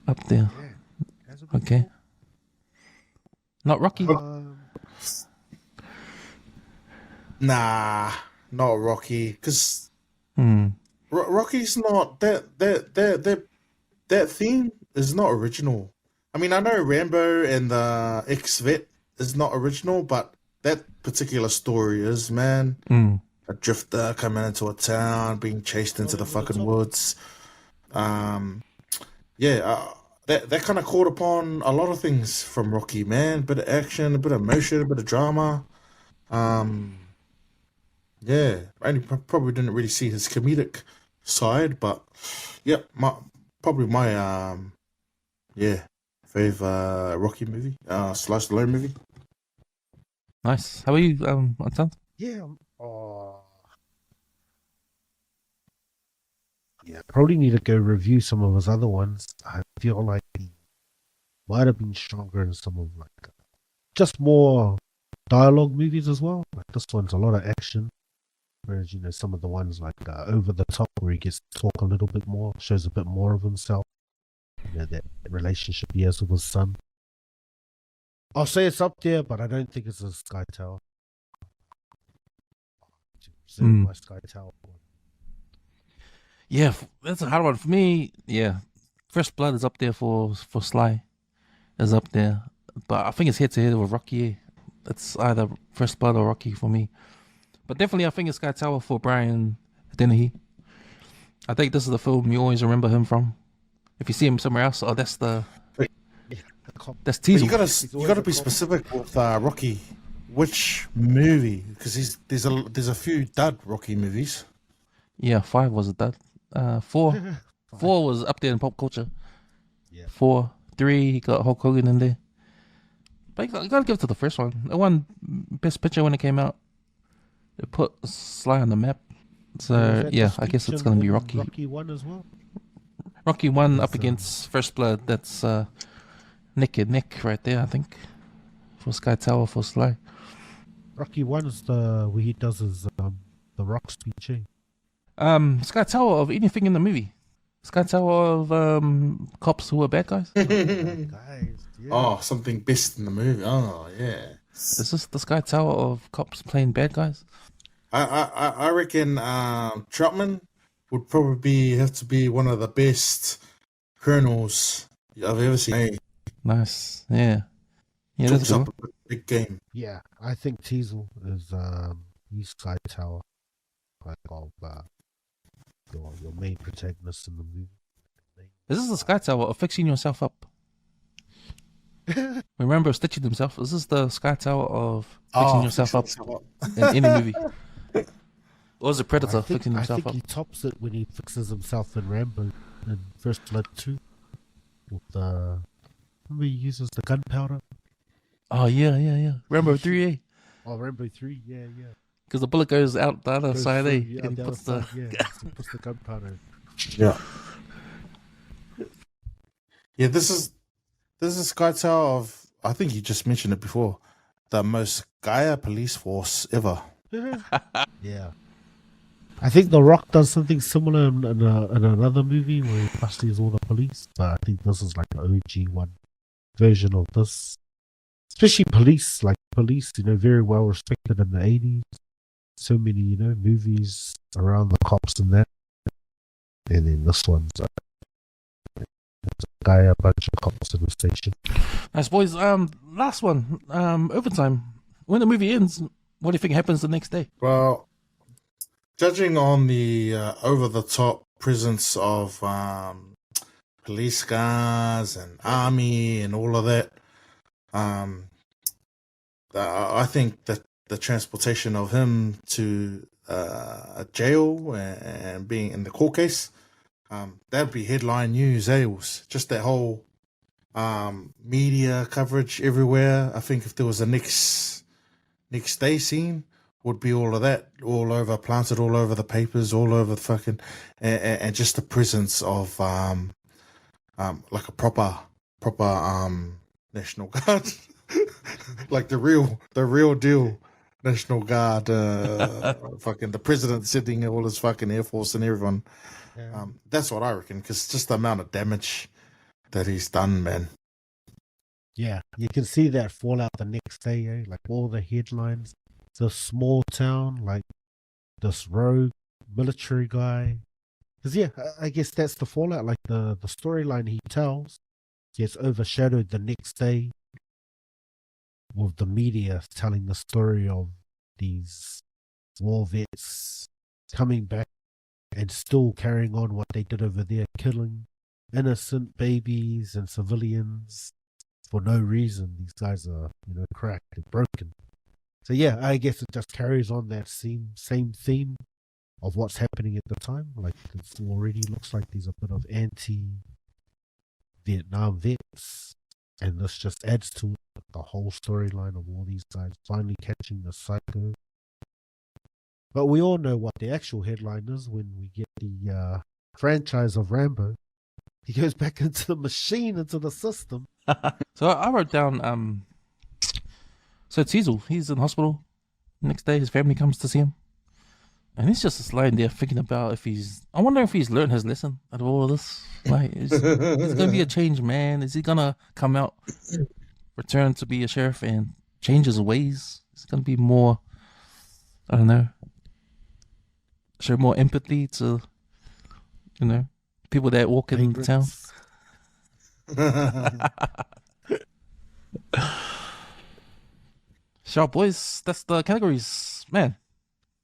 Speaker 2: Up there. Okay. Not Rocky.
Speaker 3: Nah, not Rocky. Because
Speaker 2: Hmm.
Speaker 3: Rocky's not that theme is not original. I mean, I know Rambo and the ex-vet is not original, but that particular story is, man.
Speaker 2: Hmm.
Speaker 3: A drifter coming into a town, being chased into the fucking woods. That kind of caught upon a lot of things from Rocky, man. A bit of action, a bit of emotion, a bit of drama. Yeah, I probably didn't really see his comedic side, but yeah, my favorite Rocky movie, Sly Stallone movie.
Speaker 2: Nice. How are you, Anton?
Speaker 4: Yeah. Yeah, probably need to go review some of his other ones. I feel like he might have been stronger in some of like just more dialogue movies as well. Like this one's a lot of action, whereas some of the ones like Over the Top where he gets to talk a little bit more, shows a bit more of himself. That relationship he has with his son. I'll say it's up there, but I don't think it's a Sky Tower. My Sky Tower.
Speaker 2: Yeah, that's a hard one for me. Yeah, First Blood is up there for Sly, is up there, but I think it's head to head with Rocky. It's either First Blood or Rocky for me, but definitely I think it's Sky Tower for Brian Dennehy. I think this is the film you always remember him from. If you see him somewhere else, that's
Speaker 3: But
Speaker 2: Teasel.
Speaker 3: you gotta be specific with Rocky. Which movie? Because there's a few dud Rocky movies.
Speaker 2: Yeah, 5 was a dud. 4 was up there in pop culture.
Speaker 4: Yeah.
Speaker 2: 4, 3, he got Hulk Hogan in there. But you gotta give it to the first one. It won Best Picture when it came out. It put Sly on the map. So yeah, I guess it's gonna be Rocky.
Speaker 4: Rocky 1 as well.
Speaker 2: Rocky 1 up against First Blood. That's neck and neck right there, I think. For Sky Tower for Sly.
Speaker 4: Rocky 1 is the where he does his the rock speech.
Speaker 2: Sky Tower of anything in the movie. Sky Tower of cops who are bad guys.
Speaker 4: Guys, yeah.
Speaker 3: Oh, something best in the movie. Oh yeah.
Speaker 2: Is this the Sky Tower of cops playing bad guys?
Speaker 3: I reckon Troutman would probably have to be one of the best colonels I've ever seen. Hey,
Speaker 2: Nice. Yeah. Yeah, that's
Speaker 3: talks
Speaker 2: a
Speaker 3: up
Speaker 2: good one.
Speaker 3: a big game.
Speaker 4: Yeah, I think Teasel is he's Sky Tower, like of your main protagonist in the movie.
Speaker 2: Is this the Sky Tower of fixing yourself up? When Rambo stitching himself, is this the Sky Tower of fixing yourself up in any movie? Or is it Predator fixing
Speaker 4: I
Speaker 2: himself
Speaker 4: think
Speaker 2: up?
Speaker 4: he tops it when he fixes himself in Rambo in First Blood 2. With remember he uses the gunpowder?
Speaker 2: Oh, yeah. Rambo 3A.
Speaker 4: Oh, Rambo 3, yeah.
Speaker 2: Because the bullet goes out the other
Speaker 4: Goes
Speaker 2: side,
Speaker 4: through,
Speaker 2: eh?
Speaker 4: yeah,
Speaker 2: And he
Speaker 4: the other
Speaker 2: puts the...
Speaker 4: side, yeah. He puts the gunpowder in.
Speaker 3: Yeah. Yeah, this is Sky Tower of, I think you just mentioned it before, the most Gaia police force ever.
Speaker 4: Yeah. I think The Rock does something similar in another movie where he busts all the police, but I think this is like the OG one version of this. Especially police, very well respected in the 80s. So many, movies around the cops and that. And then this one's a guy, a bunch of cops in the station.
Speaker 2: Nice, boys. Last one. Overtime. When the movie ends, what do you think happens the next day?
Speaker 3: Well, judging on the over-the-top presence of police cars and army and all of that, I think that the transportation of him to a jail and being in the court case, that'd be headline news. Just that whole media coverage everywhere. I think if there was a next day scene, would be all of that, planted all over the papers, all over the fucking, and just the presence of like a proper National Guard, like the real deal National Guard, fucking the president sitting all his fucking Air Force and everyone.
Speaker 4: Yeah.
Speaker 3: That's what I reckon, because just the amount of damage that he's done, man.
Speaker 4: Yeah, you can see that fallout the next day, like all the headlines. It's a small town, like this rogue military guy. Because, yeah, I guess that's the fallout, like the storyline he tells gets overshadowed the next day with the media telling the story of these war vets coming back and still carrying on what they did over there, killing innocent babies and civilians for no reason. These guys are, cracked and broken. So yeah, I guess it just carries on that same theme of what's happening at the time. Like it already looks like there's a bit of anti-Vietnam vets, and this just adds to it, the whole storyline of all these guys finally catching the psycho. But we all know what the actual headline is when we get the franchise of Rambo. He goes back into the machine, into the system.
Speaker 2: So I wrote down, so Teasel, he's in hospital. Next day, his family comes to see him. And he's just lying there thinking about I wonder if he's learned his lesson out of all of this. Like, he's going to be a changed man. Is he going to come out, return to be a sheriff and change his ways? Is he going to be more, I don't know, show more empathy to, people that walk in the town? Sharp boys, that's the categories, man.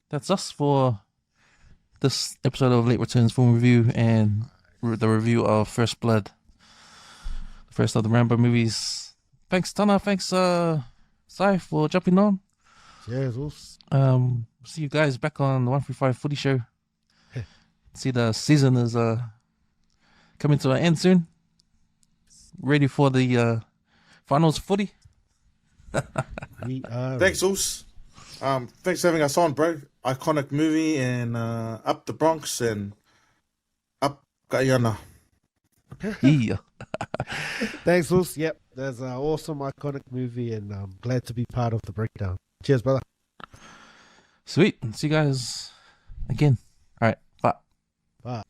Speaker 2: That's us for this episode of Late Returns Film Review and the review of First Blood, the first of the Rambo movies. Thanks, Tana. Thanks, Sai, for jumping on.
Speaker 4: Cheers.
Speaker 2: See you guys back on the 135 Footy Show. See, the season is coming to an end soon. Ready for the finals footy.
Speaker 4: We are.
Speaker 3: Thanks, Us. Thanks for having us on, bro. Iconic movie and up the Bronx and up Guyana.
Speaker 2: Yeah.
Speaker 4: Thanks, Us. Yep, that's an awesome, iconic movie, and I'm glad to be part of the breakdown. Cheers, brother.
Speaker 2: Sweet. See you guys again. All right. Bye.
Speaker 4: Bye.